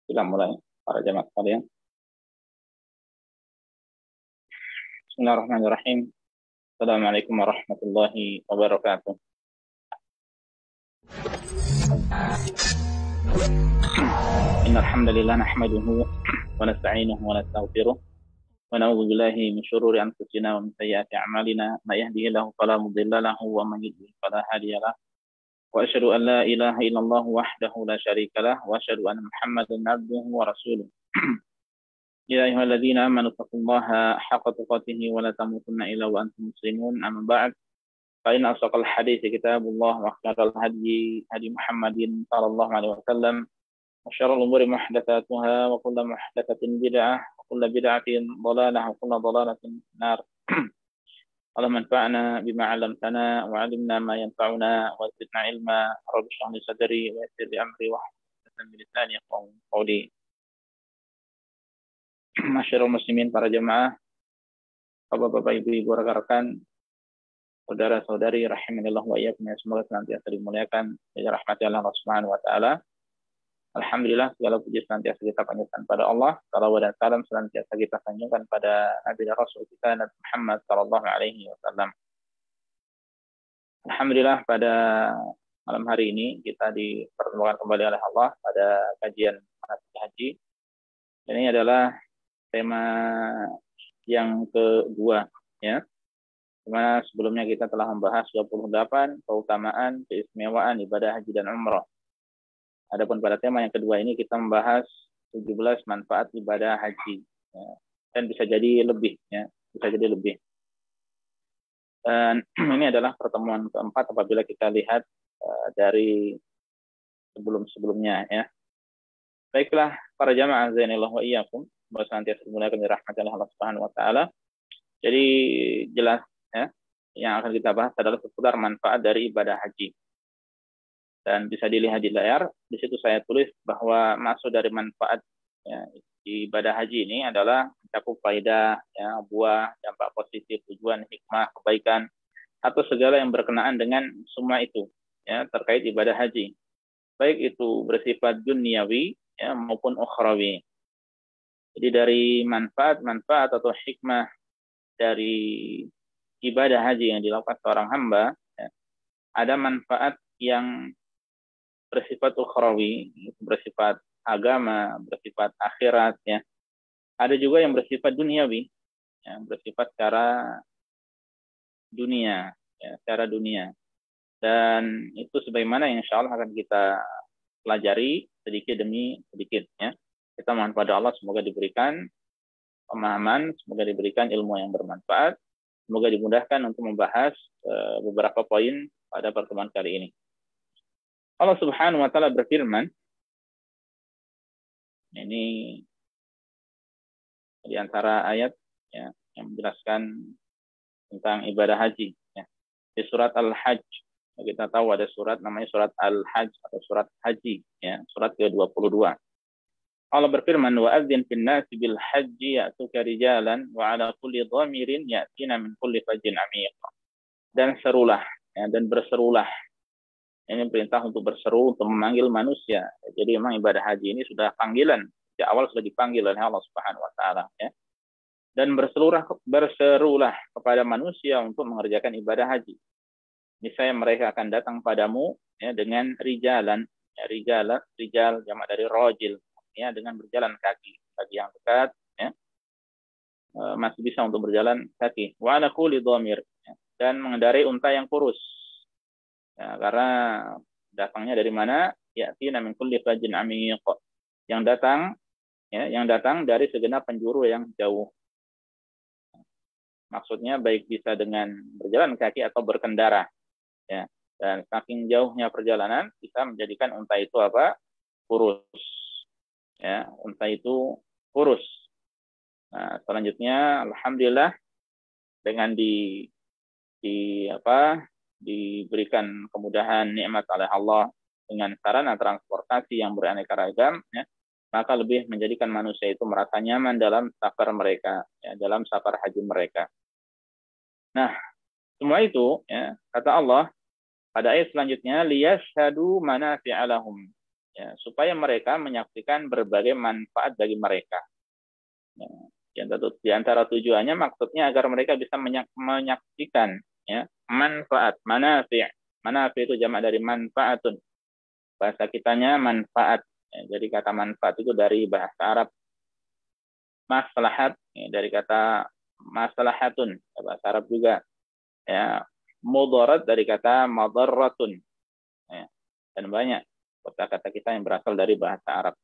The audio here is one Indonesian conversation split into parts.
Kita mulai para jemaah sekalian. Bismillahirrahmanirrahim. Assalamualaikum warahmatullahi wabarakatuh. Innal hamdalillah nahmaduhu wa nasta'inuhu wa nastaghfiruh wa na'udzu billahi min shururi anfusina wa min sayyiati a'malina may yahdihillahu fala mudilla lahu wa man yudlil fala hadiya lahu. Wa asyhadu an la ilaha illallah wahdahu la syarika lah wa asyhadu anna Muhammadan abduhu wa rasuluh. Ya ayyuhalladzina amanu taqullaha haqqa tuqatih wa la tamutunna illa wa antum muslimun. Amma ba'd. Fa inna asdaqal hadits kitabullah wa khairal hadi Muhammadin sallallahu alaihi wasallam. Wa syarrul umuri muhdatsatuha wa kullu muhdatsatin bid'ah wa kullu bid'atin dhalalah wa kullu dhalalatin nar. Allahumma anfa'na bima 'allamtana wa 'allimna ma yanfa'una wa zidna ilma. Rabbi shrah li sadri wa yassir li amri wa hlul 'uqdatam min lisani yafqahu qawli. Masyarul muslimin, para jemaah, bapak-bapak, ibu-ibu, rekan-rekan, saudara-saudari rahimanillah wa iyyakum, semoga senantiasa dimuliakan oleh rahmat Allah Subhanahu wa taala. Alhamdulillah, segala puji senantiasa kita panjatkan pada Allah. Salawat dan salam senantiasa kita sanjungkan pada Nabi dan Rasul kita Nabi Muhammad sallallahu alaihi wasallam. Alhamdulillah, pada malam hari ini kita dipertemukan kembali oleh Allah pada kajian manasik haji. Dan ini adalah tema yang kedua, ya. Dimana sebelumnya kita telah membahas 28 keutamaan, keistimewaan ibadah haji dan umrah. Adapun pada tema yang kedua ini kita membahas 17 manfaat ibadah haji, ya. Dan bisa jadi lebih, ya, bisa jadi lebih. Dan ini adalah pertemuan keempat apabila kita lihat dari sebelum-sebelumnya, ya. Baiklah para jamaah zainillah wa iyyakum, semoga senantiasa dimuliakan oleh rahmat Allah Subhanahu wa taala. Jadi jelas, ya, yang akan kita bahas adalah seputar manfaat dari ibadah haji. Dan bisa dilihat di layar, di situ saya tulis bahwa maksud dari manfaat, ya, ibadah haji ini adalah mencakup faedah, ya, buah, dampak positif, tujuan, hikmah, kebaikan, atau segala yang berkenaan dengan semua itu, ya, terkait ibadah haji. Baik itu bersifat duniawi, ya, maupun ukhrawi. Jadi dari manfaat atau hikmah dari ibadah haji yang dilakukan seorang hamba, ya, ada manfaat yang bersifat ukhrawi, bersifat agama, bersifat akhirat, ya. Ada juga yang bersifat duniawi, ya, bersifat secara dunia, ya, secara dunia. Dan itu sebagaimana yang insya Allah akan kita pelajari sedikit demi sedikit, ya. Kita mohon pada Allah semoga diberikan pemahaman, semoga diberikan ilmu yang bermanfaat, semoga dimudahkan untuk membahas beberapa poin pada pertemuan kali ini. Allah Subhanahu wa taala berfirman, ini di antara ayat, ya, yang menjelaskan tentang ibadah haji, ya. Di surat Al-Hajj, kita tahu ada surat namanya surat Al-Hajj atau surat haji, ya, surat ke-22. Allah berfirman, wa adzin fin nasi bil haji ya'tuka rijalan wa 'ala kulli dhamirin ya'tina min kulli fajjin 'amiq. Dan serulah, ya, dan berserulah. Ini perintah untuk berseru, untuk memanggil manusia. Jadi memang ibadah haji ini sudah panggilan, di awal sudah dipanggil oleh Allah Subhanahu wa taala, ya. Dan berserulah kepada manusia untuk mengerjakan ibadah haji. Misalnya mereka akan datang padamu, ya, dengan rijalan, ya, rijal jamak dari rajil, ya, dengan berjalan kaki. Bagi yang dekat, ya, masih bisa untuk berjalan kaki. Wa ala kulli dhamir, ya, dan mengendarai unta yang kurus. Ya, karena datangnya dari mana? Ya'tina min kulli fajjin 'amiq. Yang datang, ya, yang datang dari segenap penjuru yang jauh. Maksudnya baik bisa dengan berjalan kaki atau berkendara, ya. Dan saking jauhnya perjalanan bisa menjadikan unta itu apa? Kurus. Ya, unta itu kurus. Nah, selanjutnya alhamdulillah dengan diberikan kemudahan nikmat oleh Allah dengan sarana transportasi yang beraneka ragam, ya, maka lebih menjadikan manusia itu merasa nyaman dalam safar mereka, ya, dalam safar haji mereka. Nah, semua itu, ya, kata Allah pada ayat selanjutnya, liyashhadu manafi'a lahum. ya, supaya mereka menyaksikan berbagai manfaat bagi mereka. Ya, di antara tujuannya maksudnya agar mereka bisa menyaksikan ya, manfaat, manafi'. Manafi' itu jamak dari manfaatun. Bahasa kitanya manfaat. Ya, jadi kata manfaat itu dari bahasa Arab maslahat, ya, dari kata maslahatun, ya, bahasa Arab juga. Ya, mudarat dari kata madarratun. Ya, dan banyak kata-kata kita yang berasal dari bahasa Arab.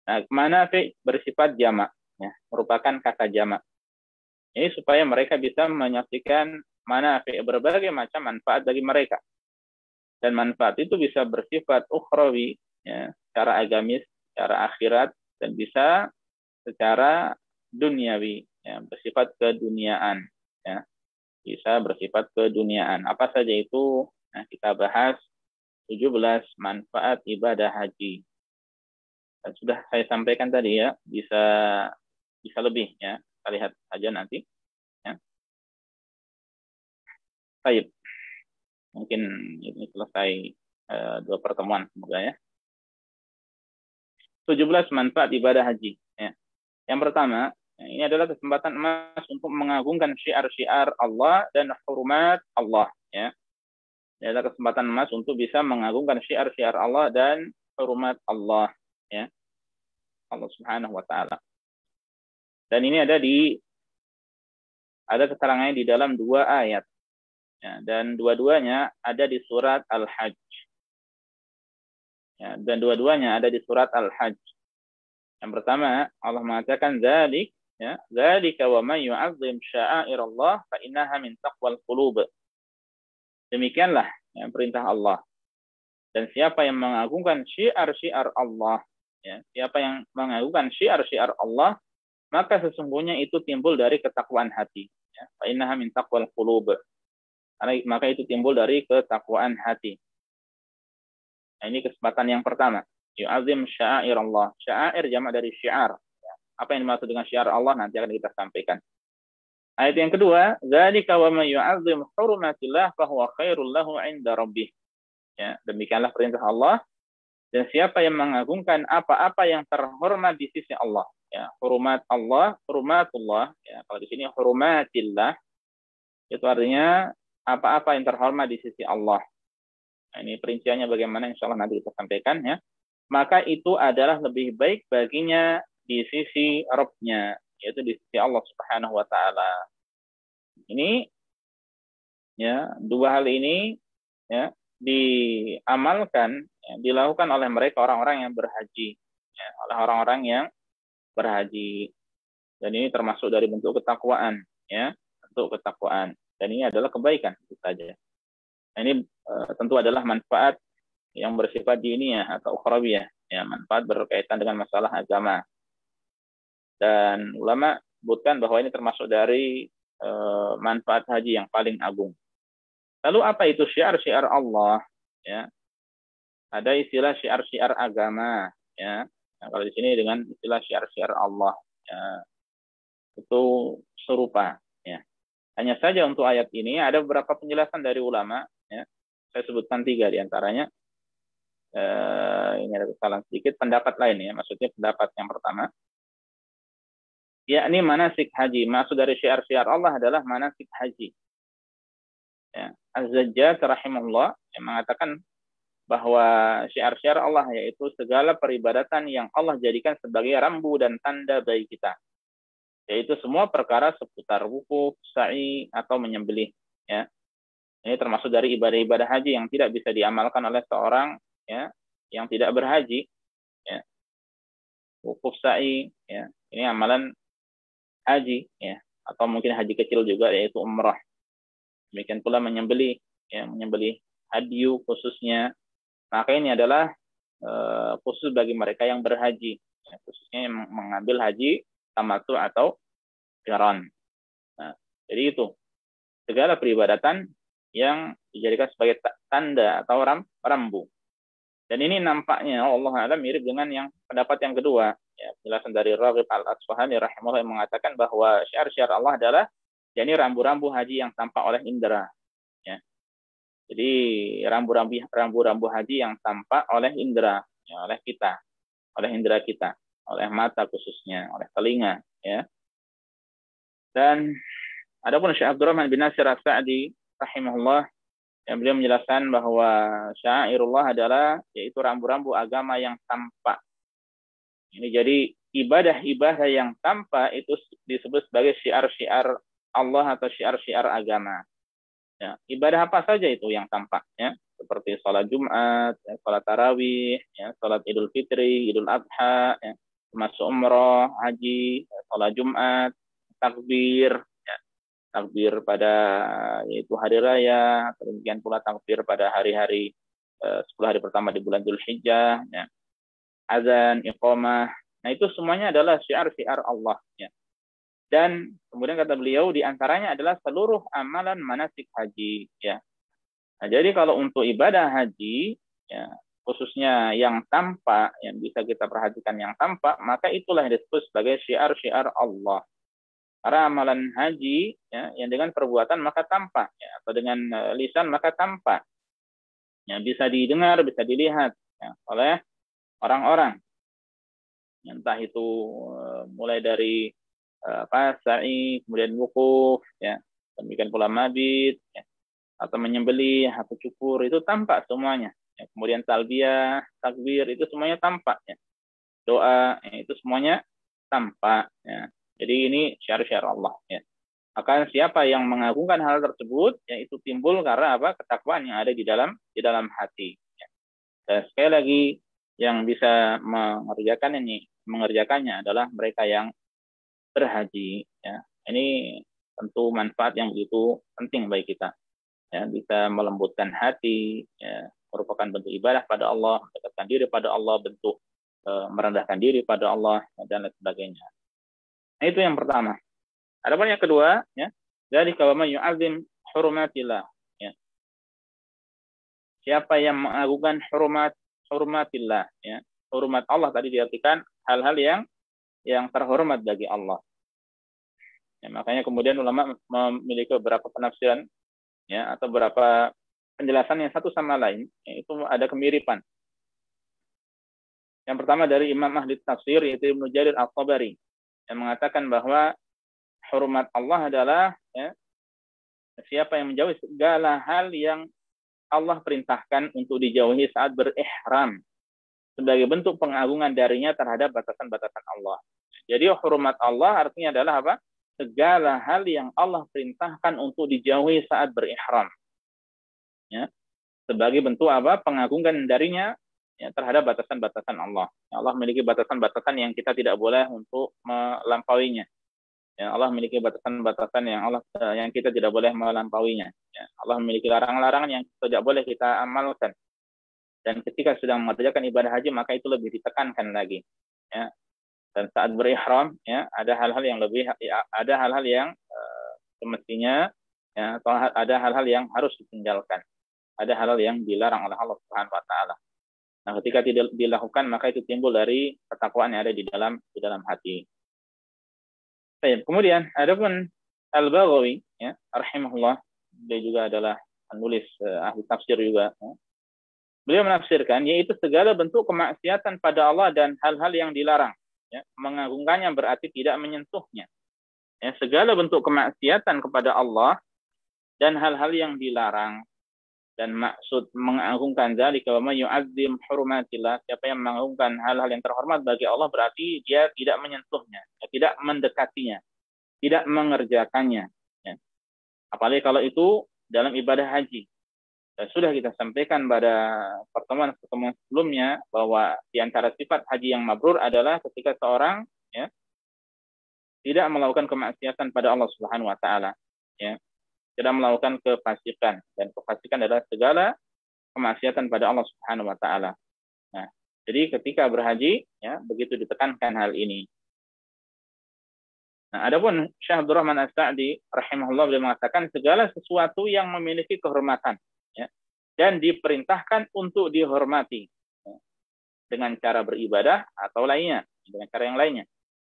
Nah, manafi bersifat jamak, ya, merupakan kata jamak. Ini supaya mereka bisa menyaksikan manafi berbagai macam manfaat bagi mereka. Dan manfaat itu bisa bersifat ukhrawi, ya, secara agamis, secara akhirat, dan bisa secara duniawi, ya, bersifat keduniaan, ya, bisa bersifat keduniaan. Apa saja itu? Nah, kita bahas 17 manfaat ibadah haji. Dan sudah saya sampaikan tadi ya, bisa lebih ya. Kita lihat saja nanti. Ya. Baik. Mungkin ini selesai 2 pertemuan semoga ya. 17 manfaat ibadah haji. Ya. Yang pertama, ini adalah kesempatan emas untuk mengagungkan syiar-syiar Allah dan hurumat Allah. Ya. Ini adalah kesempatan emas untuk bisa mengagungkan syiar-syiar Allah dan hurumat Allah. Ya. Allah Subhanahu wa Ta'ala. Dan ini ada keterangannya di dalam 2 ayat. Ya, dan dua-duanya ada di surat Al-Hajj. Ya, dan dua-duanya ada di surat Al-Hajj. Yang pertama, Allah mengatakan dzalik, ya, dzalika wa may yu'azzim sya'airallah fa innaha min taqwal qulub. Demikianlah ya, perintah Allah. Dan siapa yang mengagungkan syiar-syiar Allah, ya, siapa yang mengagungkan syiar-syiar Allah, maka sesungguhnya itu timbul dari ketakwaan hati. Ya, fa innaha min taqwal qulub. Maka itu timbul dari ketakwaan hati. Nah, ini kesempatan yang pertama. Yu'azim sya'air Allah. Sya'air jamak dari syiar. Apa yang dimaksud dengan syiar Allah nanti akan kita sampaikan. Ayat yang kedua, dzalika wa may yu'azzim hurumatillah fa huwa khairul lahu 'inda rabbih. Ya, demikianlah perintah Allah. Dan siapa yang mengagungkan apa-apa yang terhormat di sisi Allah, ya, hurumat Allah, hurumatullah, ya, kalau di sini hurumatillah itu artinya apa-apa yang terhormat di sisi Allah. Nah, ini perinciannya bagaimana insya Allah nanti kita sampaikan ya. Maka itu adalah lebih baik baginya di sisi Rabb-nya, yaitu di sisi Allah Subhanahu wa Ta'ala. Ini ya, 2 hal ini ya diamalkan, ya, dilakukan oleh mereka orang-orang yang berhaji, ya, oleh orang-orang yang berhaji. Dan ini termasuk dari bentuk ketakwaan, ya, bentuk ketakwaan. Dan ini adalah kebaikan itu saja. Nah, ini tentu adalah manfaat yang bersifat diniyah atau ukhrawiyah, ya, manfaat berkaitan dengan masalah agama. Dan ulama sebutkan bahwa ini termasuk dari manfaat haji yang paling agung. Lalu apa itu syiar-syiar Allah? Ya, ada istilah syiar-syiar agama. Ya, nah, kalau di sini dengan istilah syiar-syiar Allah, ya, itu serupa. Ya. Hanya saja untuk ayat ini ada beberapa penjelasan dari ulama. Ya. Saya sebutkan 3 diantaranya. Ini ada kesalahan sedikit. Pendapat lain ya, maksudnya pendapat yang pertama. Yakni manasik haji. Maksud dari syiar-syiar Allah adalah manasik haji. Ya. Az-Zajjaj rahimahullah yang mengatakan bahwa syiar-syiar Allah yaitu segala peribadatan yang Allah jadikan sebagai rambu dan tanda bagi kita. Yaitu semua perkara seputar wukuf, sa'i, atau menyembelih. Ya. Ini termasuk dari ibadah-ibadah haji yang tidak bisa diamalkan oleh seorang ya, yang tidak berhaji. Ya. Wukuf, sa'i, ya. Ini amalan haji, ya. Atau mungkin haji kecil juga, yaitu umrah. Demikian pula menyembelih, ya, menyembelih hadyu khususnya. Maka ini adalah khusus bagi mereka yang berhaji, ya, khususnya yang mengambil haji tamattu atau qiran. Nah, jadi itu segala peribadatan yang dijadikan sebagai tanda atau rambu. Dan ini nampaknya Allah Ta'ala mirip dengan yang pendapat yang kedua. Ya, penjelasan dari Raghib Al-Asfahani rahimahullah yang mengatakan bahwa syiar-syiar Allah adalah yakni rambu-rambu haji yang tampak oleh indera. Ya. Jadi rambu-rambu haji yang tampak oleh indera. ya, oleh kita, oleh indera kita, oleh mata khususnya, oleh telinga, ya. Dan adapun Syekh Abdurrahman bin Nasir As-Sa'di rahimahullah, yang beliau menjelaskan bahwa syairullah adalah yaitu rambu-rambu agama yang tampak. Ini jadi ibadah-ibadah yang tampak itu disebut sebagai syiar-syiar Allah atau syiar-syiar agama. Ya, ibadah apa saja itu yang tampak, ya, seperti sholat Jumat, ya, sholat tarawih, ya, sholat Idul Fitri, Idul Adha, ya, termasuk umroh, haji, ya, sholat Jumat, takbir, ya, takbir pada yaitu hari raya, demikian pula takbir pada hari-hari 10 hari pertama di bulan Dzulhijjah, ya, azan, iqamah. Nah, itu semuanya adalah syiar-syiar Allah, ya. Dan kemudian kata beliau di antaranya adalah seluruh amalan manasik haji, ya. Nah, jadi kalau untuk ibadah haji, ya, khususnya yang tampak, yang bisa kita perhatikan yang tampak, maka itulah yang disebut sebagai syiar-syiar Allah. Karena amalan haji, ya, yang dengan perbuatan maka tampak, ya, atau dengan lisan maka tampak, ya, bisa didengar, bisa dilihat, ya, oleh orang-orang. Entah itu mulai dari sa'i, kemudian wukuf, ya, demikian pula mabit, ya, atau menyembelih atau cukur, itu tampak semuanya, ya. Kemudian talbiyah, takbir, itu semuanya tampak, ya. Doa, ya, itu semuanya tampak, ya. Jadi ini syiar-syiar Allah, ya. Maka siapa yang mengagungkan hal tersebut, ya, itu timbul karena apa? Ketakwaan yang ada di dalam hati, ya. Dan sekali lagi yang bisa mengerjakannya adalah mereka yang berhaji, ya. Ini tentu manfaat yang begitu penting bagi kita, ya, bisa melembutkan hati, ya, merupakan bentuk ibadah pada Allah, mendekatkan diri pada Allah, bentuk merendahkan diri pada Allah, dan lain sebagainya. Nah, itu yang pertama. Adapun yang kedua, ya, dari kalau yu'azim hurumatillah, ya. Siapa yang mengagungkan hurumatillah, ya. Hurumat Allah tadi diartikan hal-hal yang terhormat bagi Allah. Ya, makanya kemudian ulama memiliki beberapa penafsiran, ya, atau beberapa penjelasan yang satu sama lain, yaitu ada kemiripan. Yang pertama dari Imam Ahli Tafsir, yaitu Ibnu Jarir Al-Tabari, yang mengatakan bahwa hormat Allah adalah, ya, siapa yang menjauhi segala hal yang Allah perintahkan untuk dijauhi saat berihram, sebagai bentuk pengagungan darinya terhadap batasan-batasan Allah. Jadi hormat Allah artinya adalah apa? Segala hal yang Allah perintahkan untuk dijauhi saat berihram, ya, sebagai bentuk apa? Pengagungan darinya, ya, terhadap batasan-batasan Allah. Allah memiliki batasan-batasan yang kita tidak boleh untuk melampauinya. Ya, Allah memiliki batasan-batasan yang kita tidak boleh melampauinya. Ya, Allah memiliki larangan-larangan yang tidak boleh kita amalkan. Dan ketika sedang mengerjakan ibadah haji maka itu lebih ditekankan lagi, ya. Dan saat berihram, ya, ada hal-hal yang semestinya, ya, atau ada hal-hal yang harus ditinggalkan, ada hal-hal yang dilarang oleh Allah Subhanahu Wa Taala. Nah, ketika tidak dilakukan maka itu timbul dari ketakwaan yang ada di dalam hati. Baik, kemudian adapun Al-Baghawi, ya, rahimahullah, dia juga adalah penulis ahli tafsir juga, ya. Beliau menafsirkan yaitu segala bentuk kemaksiatan pada Allah dan hal-hal yang dilarang, ya. Mengagungkannya berarti tidak menyentuhnya, ya. Segala bentuk kemaksiatan kepada Allah dan hal-hal yang dilarang, dan maksud mengagungkan zalika wa may yu'azzim hurumatillah, siapa yang mengagungkan hal-hal yang terhormat bagi Allah berarti dia tidak menyentuhnya, ya, tidak mendekatinya, tidak mengerjakannya, ya. Apalagi kalau itu dalam ibadah haji. Dan sudah kita sampaikan pada pertemuan sebelumnya bahwa di antara sifat haji yang mabrur adalah ketika seorang, ya, tidak melakukan kemaksiatan pada Allah Subhanahu Wa Taala, ya, tidak melakukan kefasikan, dan kefasikan adalah segala kemaksiatan pada Allah Subhanahu Wa Taala. Nah, jadi ketika berhaji, ya, begitu ditekankan hal ini. Nah, adapun Syekh Abdurrahman As-Sa'di rahimahullah beliau mengatakan segala sesuatu yang memiliki kehormatan, ya, dan diperintahkan untuk dihormati, ya, dengan cara beribadah atau lainnya, dengan cara yang lainnya,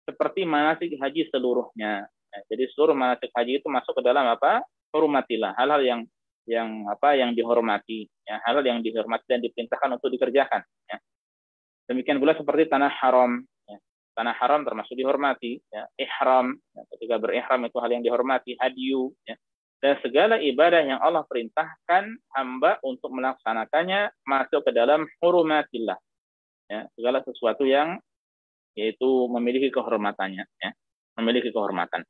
seperti manasik haji seluruhnya. Ya, jadi seluruh manasik haji itu masuk ke dalam apa? Hormatilah, hal-hal yang dihormati, ya, hal-hal yang dihormati dan diperintahkan untuk dikerjakan, ya. Demikian pula seperti tanah haram. Ya. Tanah haram termasuk dihormati. Ya. Ihram, ya. Ketika berihram itu hal yang dihormati. Hadyu, ya. Dan segala ibadah yang Allah perintahkan hamba untuk melaksanakannya masuk ke dalam hurumatillah. Ya. Segala sesuatu yang yaitu memiliki kehormatannya. Ya. Memiliki kehormatan.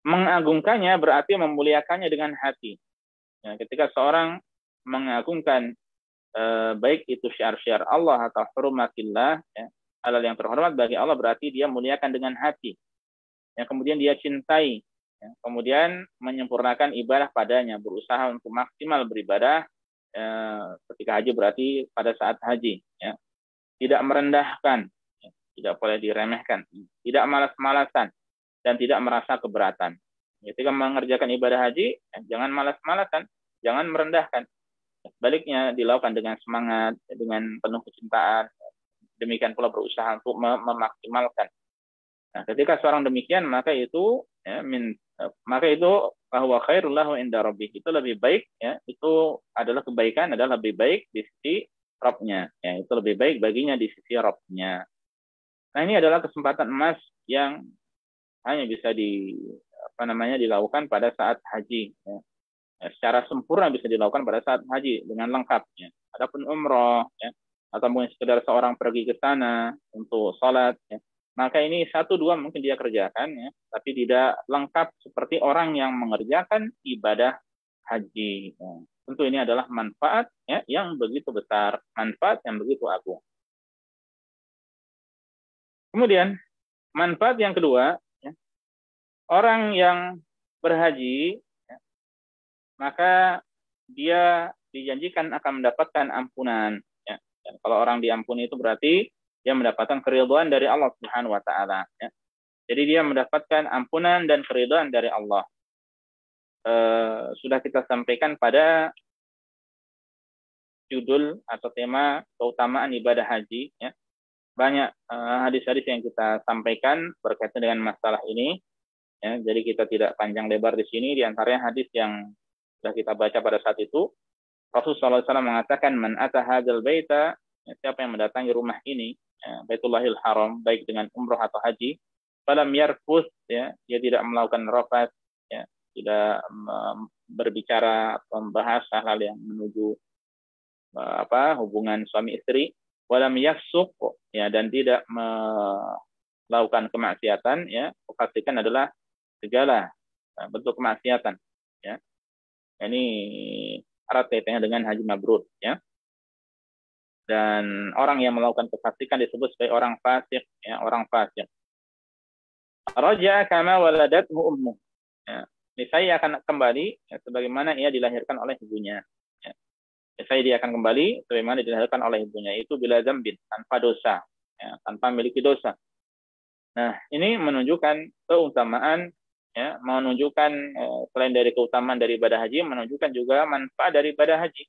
Mengagungkannya berarti memuliakannya dengan hati. Ya. Ketika seorang mengagungkan baik itu syiar-syiar Allah atau hurumatillah, ya, halal yang terhormat bagi Allah, berarti dia muliakan dengan hati. Yang kemudian dia cintai, ya, kemudian menyempurnakan ibadah padanya, berusaha untuk maksimal beribadah ketika haji, berarti pada saat haji, ya. Tidak merendahkan, ya, tidak boleh diremehkan, tidak malas-malasan, dan tidak merasa keberatan. Ketika mengerjakan ibadah haji, ya, jangan malas-malasan, jangan merendahkan. Sebaliknya dilakukan dengan semangat, dengan penuh kecintaan. Demikian pula berusaha untuk memaksimalkan. Nah, ketika seorang demikian, maka itu ya, bahwa khairul lahu inda rabbih, itu lebih baik, ya, itu adalah kebaikan, adalah lebih baik di sisi Rabb-nya, ya, itu lebih baik baginya di sisi Rabb-nya. Nah, ini adalah kesempatan emas yang hanya bisa dilakukan pada saat haji, ya. Secara sempurna bisa dilakukan pada saat haji dengan lengkapnya. Adapun umroh, ya, atau mungkin sekedar seorang pergi ke sana untuk sholat, ya, maka ini 1-2 mungkin dia kerjakan, ya, tapi tidak lengkap seperti orang yang mengerjakan ibadah haji. Ya. Tentu ini adalah manfaat, ya, yang begitu besar, manfaat yang begitu agung. Kemudian manfaat yang kedua, ya, orang yang berhaji, maka dia dijanjikan akan mendapatkan ampunan. Ya. Dan kalau orang diampuni itu berarti dia mendapatkan keridhaan dari Allah Subhanahu wa taala. Ya. Jadi dia mendapatkan ampunan dan keridhaan dari Allah. Sudah kita sampaikan pada judul atau tema keutamaan ibadah haji. Ya. Banyak hadis-hadis yang kita sampaikan berkaitan dengan masalah ini. Ya. Jadi kita tidak panjang lebar di sini. Di antaranya hadis yang sudah kita baca pada saat itu, Rasulullah SAW mengatakan, man ata hadzal baita, ya, siapa yang mendatangi rumah ini, ya, Baitullahil Haram, baik dengan umroh atau haji, falam yarfus, ya, dia tidak melakukan rafas, ya, tidak berbicara atau membahas hal-hal yang menuju hubungan suami istri, walam yafsuq, ya, dan tidak melakukan kemaksiatan, ya, pastikan adalah segala bentuk kemaksiatan, ya. Ini erat kaitannya dengan haji mabrur, ya. Dan orang yang melakukan kefasikan disebut sebagai orang fasik, ya, orang fasik. Raja kama waladathu ummuh. Ya. Niscaya akan kembali, ya, sebagaimana ia dilahirkan oleh ibunya. Ya. Niscaya dia akan kembali sebagaimana dilahirkan oleh ibunya, itu bila dzambin, tanpa dosa, ya, tanpa memiliki dosa. Nah, ini menunjukkan keutamaan, ya, menunjukkan selain dari keutamaan dari ibadah haji, menunjukkan juga manfaat dari ibadah haji.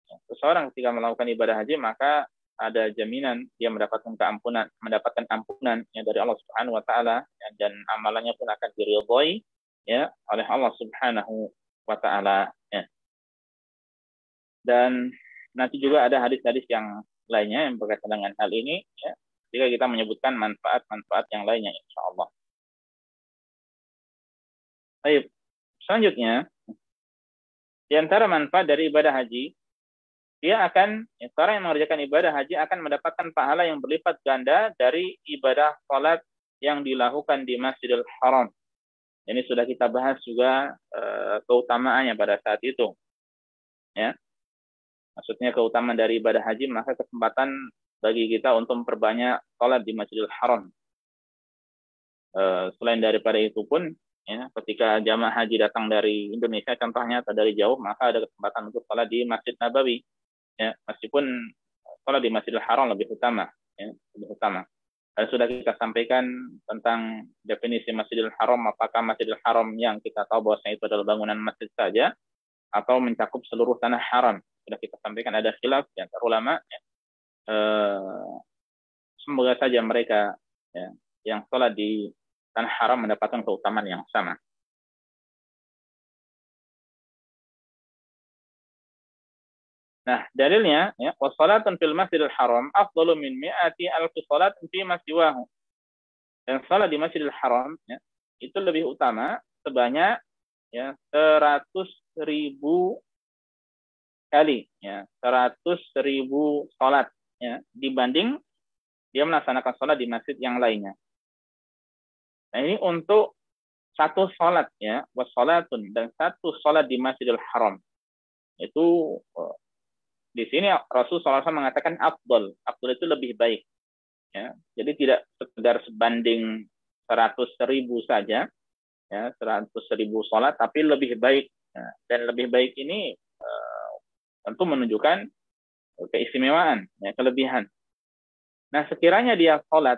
Ya, seseorang ketika melakukan ibadah haji, maka ada jaminan dia mendapatkan ampunan, ya, dari Allah Subhanahu wa taala, ya, dan amalannya pun akan diridhai, ya, oleh Allah Subhanahu wa taala, ya. Dan nanti juga ada hadis-hadis yang lainnya yang berkaitan dengan hal ini, ya, jika kita menyebutkan manfaat-manfaat yang lainnya, insyaallah. Baik, selanjutnya, di antara manfaat dari ibadah haji, orang yang mengerjakan ibadah haji akan mendapatkan pahala yang berlipat ganda dari ibadah salat yang dilakukan di Masjidil Haram. Ini sudah kita bahas juga keutamaannya pada saat itu. Ya. Maksudnya keutamaan dari ibadah haji, maka kesempatan bagi kita untuk memperbanyak salat di Masjidil Haram. Selain daripada itu pun, ya, ketika jamaah haji datang dari Indonesia contohnya atau dari jauh, maka ada kesempatan untuk salat di Masjid Nabawi, ya, meskipun salat di Masjidil Haram lebih utama, ya, lebih utama. Sudah kita sampaikan tentang definisi Masjidil Haram, apakah Masjidil Haram yang kita tahu bahwasanya itu adalah bangunan masjid saja atau mencakup seluruh tanah haram. Sudah kita sampaikan ada khilaf di antara ulama, ya. Semoga saja mereka, ya, yang salat di tanah haram mendapatkan keutamaan yang sama. Nah, dalilnya ya, wassalatun fil Masjidil Haram afdalu min mi'ati alfi salatin fi ma siwahu. Dan salat di Masjidil Haram ya, itu lebih utama sebanyak ya 100.000 kali ya, 100.000 salat ya, dibanding dia melaksanakan salat di masjid yang lainnya. Nah, ini untuk satu salat ya, wassalatun, dan satu salat di Masjidil Haram. Itu di sini Rasulullah SAW mengatakan afdal. Afdal itu lebih baik. Ya. Jadi tidak sekedar sebanding 100.000 saja, ya, 100.000 sholat, tapi lebih baik. Ya. Dan lebih baik ini tentu menunjukkan keistimewaan, ya, kelebihan. Nah, sekiranya dia sholat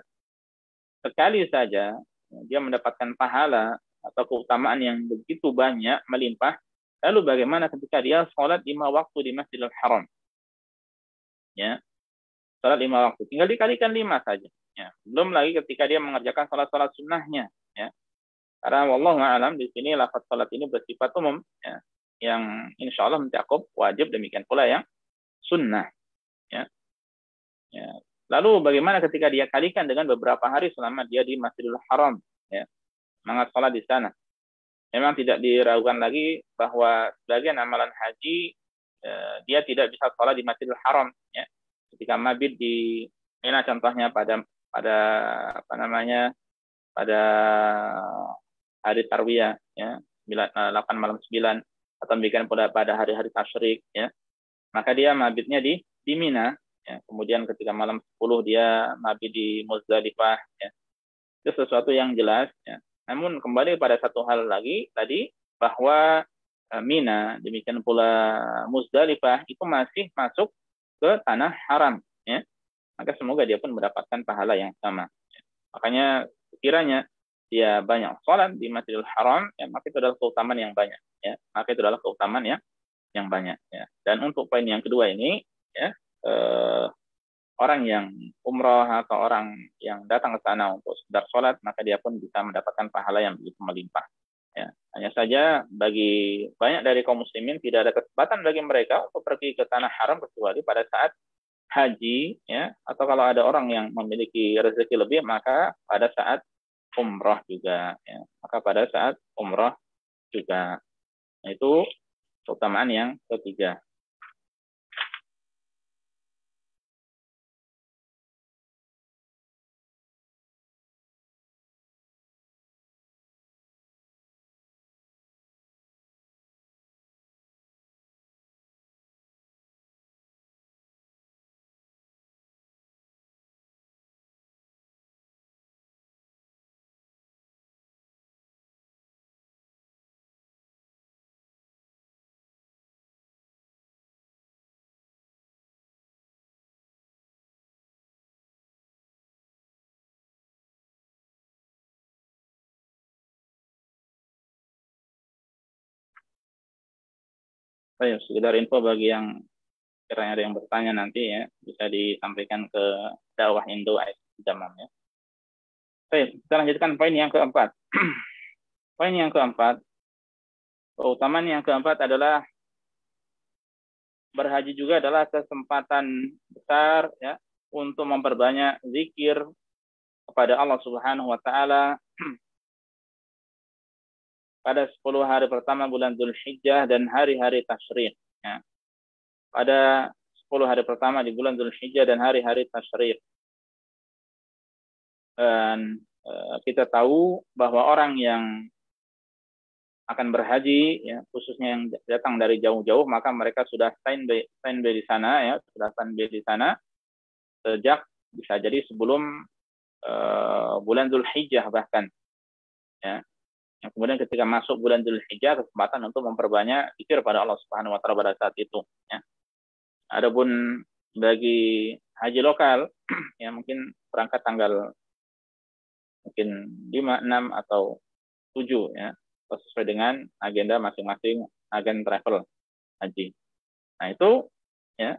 sekali saja, ya, dia mendapatkan pahala atau keutamaan yang begitu banyak, melimpah. Lalu bagaimana ketika dia sholat 5 waktu di Masjidil Haram? Ya, sholat 5 waktu. Tinggal dikalikan 5 saja. Ya. Belum lagi ketika dia mengerjakan sholat-sholat sunnahnya. Ya. Karena wallahu a'lam di sini lafaz sholat ini bersifat umum. Ya. Yang insya Allah mencakup wajib, demikian pula yang sunnah. Ya. Ya. Lalu bagaimana ketika dia kalikan dengan beberapa hari selama dia di Masjidil Haram? Ya. Semangat sholat di sana. Memang tidak diragukan lagi bahwa sebagian amalan haji dia tidak bisa sholat di Masjidil Haram, ya. Ketika mabit di Mina contohnya pada apa namanya, pada hari tarwiyah, ya, 8 malam 9, atau demikian pada hari-hari tasyrik, ya, maka dia mabitnya di Mina, ya. Kemudian ketika malam 10 dia mabit di Muzdalifah, ya. Itu sesuatu yang jelas, ya. Namun kembali pada satu hal lagi tadi, bahwa Mina, demikian pula Muzdalifah itu masih masuk ke tanah haram, ya. Maka semoga dia pun mendapatkan pahala yang sama. Makanya sekiranya dia banyak sholat di Masjidil Haram, ya, maka itu adalah keutamaan yang banyak, ya. Maka itu adalah keutamaan yang banyak, ya. Dan untuk poin yang kedua ini, ya, orang yang umroh atau orang yang datang ke sana untuk sekedar sholat, maka dia pun bisa mendapatkan pahala yang begitu melimpah. Ya, hanya saja bagi banyak dari kaum muslimin tidak ada kesempatan bagi mereka untuk pergi ke tanah haram kecuali pada saat haji, ya, atau kalau ada orang yang memiliki rezeki lebih maka pada saat umroh juga, ya. Maka pada saat umroh juga. Nah, itu keutamaan yang ketiga. Baik, sekedar info bagi yang kiranya ada yang bertanya nanti, ya, bisa disampaikan ke dakwah Indo Jamam, ya. Baik, kita lanjutkan poin yang keempat. Poin yang keempat, keutamaan yang keempat adalah berhaji juga adalah kesempatan besar, ya, untuk memperbanyak zikir kepada Allah Subhanahu wa taala pada 10 hari pertama bulan Dzulhijjah dan hari-hari tasyrik, ya. Pada 10 hari pertama di bulan Dzulhijjah dan hari-hari tasyrik. Dan kita tahu bahwa orang yang akan berhaji, ya, khususnya yang datang dari jauh-jauh, maka mereka sudah standby di sana, ya, sudah standby di sana sejak bisa jadi sebelum bulan Dzulhijjah bahkan, ya. Yang kemudian ketika masuk bulan Dzulhijjah, kesempatan untuk memperbanyak zikir pada Allah Subhanahu wa taala pada saat itu, ya. Adapun bagi haji lokal, ya, mungkin berangkat tanggal mungkin 5, 6 atau 7, ya, sesuai dengan agenda masing-masing agen travel haji. Nah, itu, ya,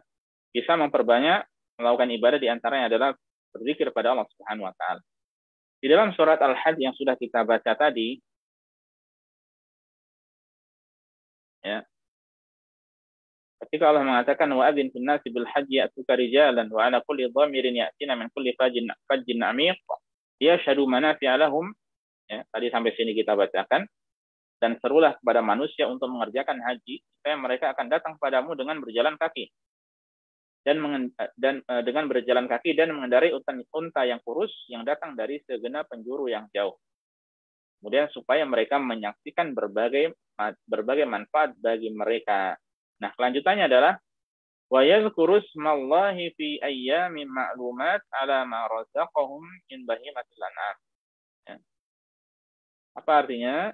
bisa memperbanyak melakukan ibadah, di antaranya adalah berzikir pada Allah Subhanahu wa taala. Di dalam surat Al-Hajj yang sudah kita baca tadi, ya, Ketika Allah mengatakan wa adzin fil nasi bil haji ya'tuka rijalan wa ala kulli dhamirin ya'tina min kulli fajjin 'amiq yashhadu manafi'a lahum, ya, tadi sampai sini kita bacakan, dan serulah kepada manusia untuk mengerjakan haji supaya mereka akan datang padamu dengan berjalan kaki dan dengan berjalan kaki dan mengendarai unta yang kurus yang datang dari segenap penjuru yang jauh. Kemudian supaya mereka menyaksikan berbagai manfaat bagi mereka. Nah, kelanjutannya adalah wa yadhkuru ismallahi fi ayyamin ma'lumat ala ma razaqahum min bahimatil an'am. Ya. Apa artinya?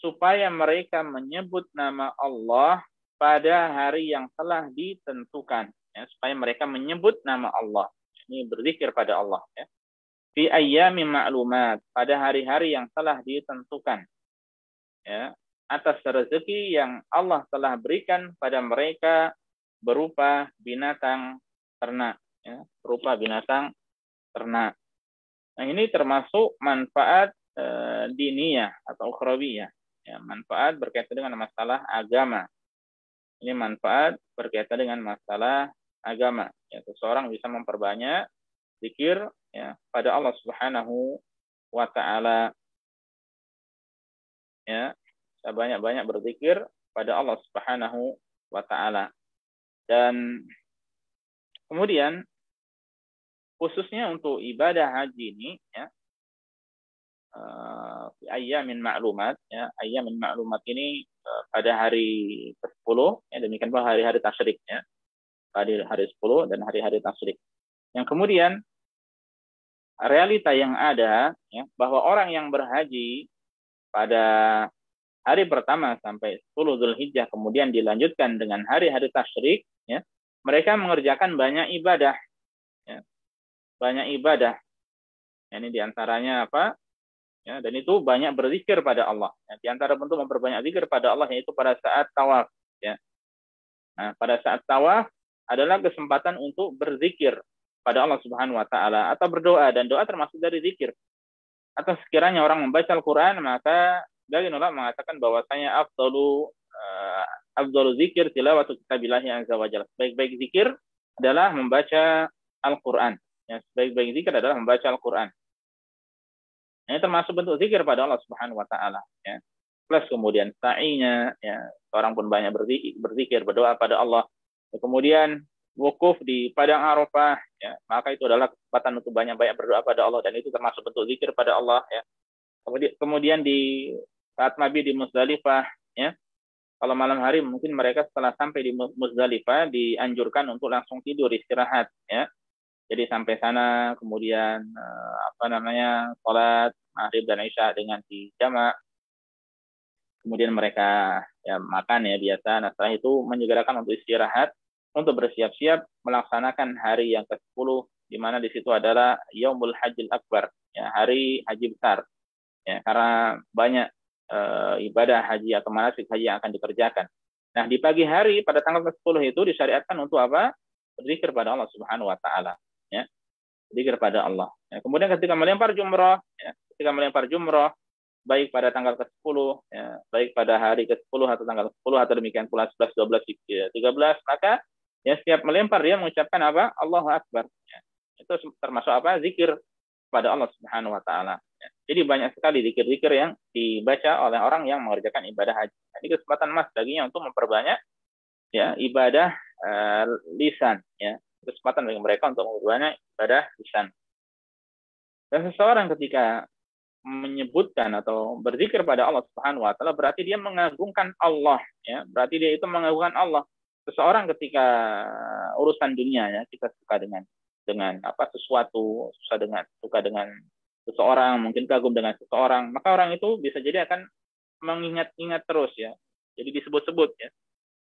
Supaya mereka menyebut nama Allah pada hari yang telah ditentukan. Ya, supaya mereka menyebut nama Allah. Ini berzikir pada Allah. Ya. Fi ayyamin ma'lumat, pada hari-hari yang telah ditentukan. Ya, atas rezeki yang Allah telah berikan pada mereka berupa binatang ternak, ya, berupa binatang ternak. Nah, ini termasuk manfaat diniyah atau ukhrawiyah, ya, manfaat berkaitan dengan masalah agama. Ini manfaat berkaitan dengan masalah agama. Ya, seseorang bisa memperbanyak zikir, ya, pada Allah Subhanahu wa Ta'ala. Ya, banyak-banyak berzikir pada Allah Subhanahu wa Ta'ala. Dan kemudian khususnya untuk ibadah haji ini, ya, ayyamin ma'lumat, ya, ayyamin ma'lumat ini pada hari ke-10, ya, demikian pula hari-hari tasyrik, ya, pada hari 10 dan hari-hari tasyrik. Yang kemudian realita yang ada, ya, bahwa orang yang berhaji pada hari pertama sampai 10 Dzulhijjah kemudian dilanjutkan dengan hari-hari tasyrik, ya, mereka mengerjakan banyak ibadah, ya, banyak ibadah. Ya, ini diantaranya apa? Ya, dan itu banyak berzikir pada Allah. Ya, di antara bentuk memperbanyak zikir pada Allah yaitu pada saat tawaf. Ya. Nah, pada saat tawaf adalah kesempatan untuk berzikir pada Allah Subhanahu Wa Taala atau berdoa, dan doa termasuk dari zikir. Atau sekiranya orang membaca Al-Quran, maka sebagian ulama mengatakan bahwasanya afdalu zikir tilawatu kitabillahi azza wa jalla. Baik-baik zikir adalah membaca Al-Quran. Ya, baik-baik zikir adalah membaca Al-Quran. Ini termasuk bentuk zikir pada Allah Subhanahu wa Ta'ala. Ya. Plus kemudian sa'inya, ya, orang pun banyak berzikir, berdoa pada Allah. Ya, kemudian wukuf di padang Arafah, ya, maka itu adalah kesempatan untuk banyak-banyak berdoa pada Allah, dan itu termasuk bentuk zikir pada Allah. Ya. Kemudian di saat Nabi di Muzdalifah, ya, kalau malam hari mungkin mereka setelah sampai di Muzdalifah dianjurkan untuk langsung tidur istirahat, ya. Jadi sampai sana kemudian sholat maghrib dan isya dengan dijamak. Kemudian mereka, ya, makan, ya, biasa. Nah, setelah itu menyegerakan untuk istirahat, untuk bersiap-siap melaksanakan hari yang ke-10, di mana di situ adalah Yaumul Hajjil Akbar, ya, hari haji besar. Ya, karena banyak ibadah haji atau manasik haji yang akan dikerjakan. Nah, di pagi hari pada tanggal ke-10 itu disyariatkan untuk apa? Berzikir pada Allah Subhanahu wa Ta'ala. Ya, zikir pada Allah. Ya, kemudian ketika melempar jumrah, ya, baik pada tanggal ke-10, ya, baik pada hari ke-10 atau tanggal 10 atau demikian pula 11, 12, 13, maka, ya, setiap melempar dia mengucapkan apa? Allahu Akbar. Ya, itu termasuk apa? Zikir pada Allah Subhanahu wa Ta'ala. Ya, jadi banyak sekali zikir-zikir yang dibaca oleh orang yang mengerjakan ibadah haji. Ini kesempatan emas baginya untuk memperbanyak, ya, ibadah lisan, ya. Kesempatan bagi mereka untuk memperbanyak ibadah lisan. Dan seseorang ketika menyebutkan atau berzikir pada Allah Subhanahu wa Ta'ala berarti dia mengagungkan Allah, ya. Berarti dia itu mengagungkan Allah. Seseorang ketika urusan dunia, ya, kita suka dengan sesuatu, suka dengan seseorang, mungkin kagum dengan seseorang, maka orang itu bisa jadi akan mengingat-ingat terus, ya. Jadi disebut-sebut, ya.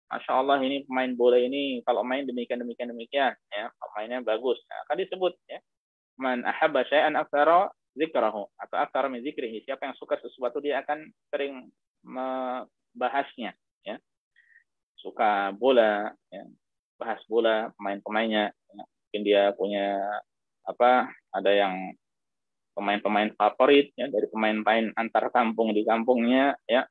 Masya Allah, ini pemain bola ini kalau main demikian, ya, pemainnya bagus. Nah, akan disebut, ya. Man ahabba syai'an aktsara zikrahu atau aktsara min zikrihi. Siapa yang suka sesuatu dia akan sering membahasnya, ya. Suka bola, ya, bahas bola, pemain-pemainnya, ya. Mungkin dia punya ada yang pemain-pemain favorit, ya, dari pemain-pemain antar kampung di kampungnya, ya.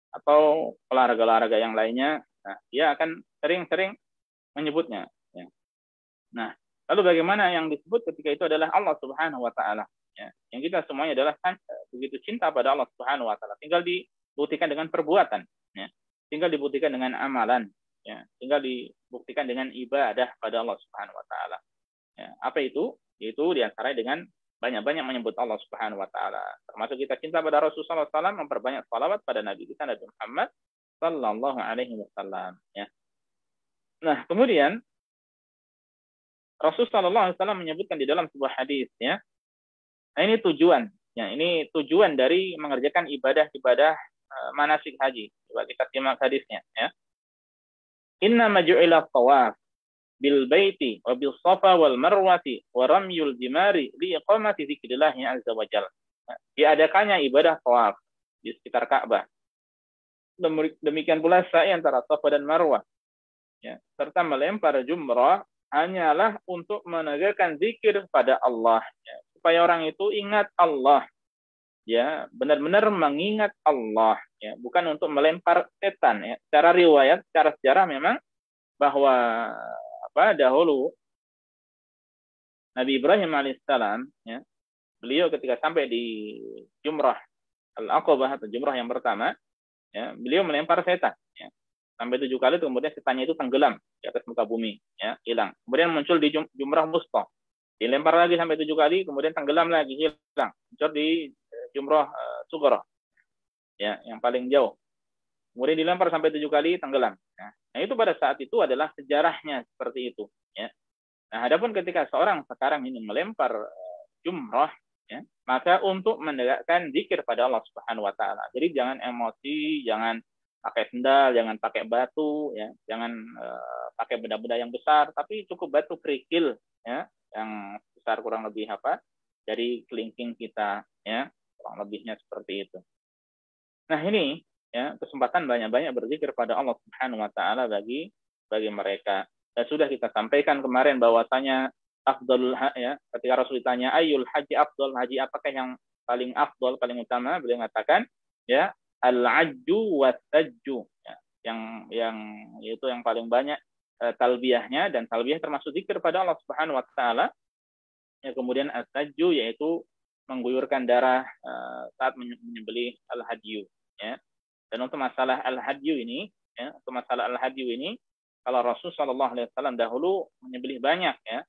atau olahraga-olahraga yang lainnya, nah, dia akan sering-sering menyebutnya. Ya. Nah, lalu bagaimana yang disebut ketika itu adalah Allah Subhanahu Wa Taala? Ya. Yang kita semuanya adalah begitu cinta pada Allah Subhanahu Wa Taala. Tinggal dibuktikan dengan perbuatan. Ya. Tinggal dibuktikan dengan amalan. Ya. Tinggal dibuktikan dengan ibadah pada Allah Subhanahu Wa Taala. Ya. Apa itu? Yaitu diantaranya dengan banyak-banyak menyebut Allah Subhanahu Wa Taala. Termasuk kita cinta pada Rasulullah SAW, memperbanyak salawat pada Nabi kita Nabi Muhammad Sallallahu Alaihi Wasallam. Ya. Nah, kemudian Rasulullah SAW menyebutkan di dalam sebuah hadis, ya. Nah, ini tujuan, ya. Ini tujuan dari mengerjakan ibadah-ibadah manasik haji. Coba kita simak hadisnya, ya. Inna maju'ila tawaf bil baiti wa bil safa wal marwati wa ramyul jimari li iqamati dzikrillah azza wa jalla. Diadakannya ibadah tawaf di sekitar Ka'bah. Demikian pula sa'i antara Safa dan Marwah. Ya, serta melempar jumrah hanyalah untuk menegakkan zikir pada Allah, ya, supaya orang itu ingat Allah, ya, benar-benar mengingat Allah, ya, bukan untuk melempar setan, ya. Secara riwayat, secara sejarah memang bahwa dahulu Nabi Ibrahim alaihissalam, ya, beliau ketika sampai di jumrah al-Aqabah atau jumrah yang pertama, ya, beliau melempar setan, ya, sampai 7 kali, kemudian setannya itu tenggelam di atas muka bumi, ya, hilang. Kemudian muncul di jumrah Wusta, dilempar lagi sampai 7 kali, kemudian tenggelam lagi, hilang. Muncul di jumrah Sughra, ya, yang paling jauh. Kemudian dilempar sampai 7 kali, tenggelam. Nah, itu pada saat itu adalah sejarahnya seperti itu, ya. Nah, adapun ketika seorang sekarang ini melempar jumrah, ya, maka untuk menegakkan zikir pada Allah Subhanahu Wa Taala. Jadi jangan emosi, jangan pakai sendal, jangan pakai batu, ya, jangan pakai benda-benda yang besar, tapi cukup batu kerikil, ya, yang besar kurang lebih dari kelingking kita, ya, kurang lebihnya seperti itu. Nah, ini, ya, kesempatan banyak-banyak berzikir pada Allah Subhanahu Wa Taala bagi mereka. Dan sudah kita sampaikan kemarin bahwasanya afdal, ya, ketika Rasul ditanya ayyul haji afdal, haji apakah yang paling afdal, paling utama, beliau mengatakan, ya, al-ajju was-sajju, ya, yang itu yang paling banyak talbiyahnya, dan talbiyah termasuk zikir pada Allah Subhanahu Wa Taala. Ya, kemudian as-sajju yaitu mengguyurkan darah saat menyembelih al-hadyu, ya. Dan untuk masalah al-hadyu ini, ya, kalau Rasul Shallallahu Alaihi Wasallam dahulu menyembelih banyak, ya,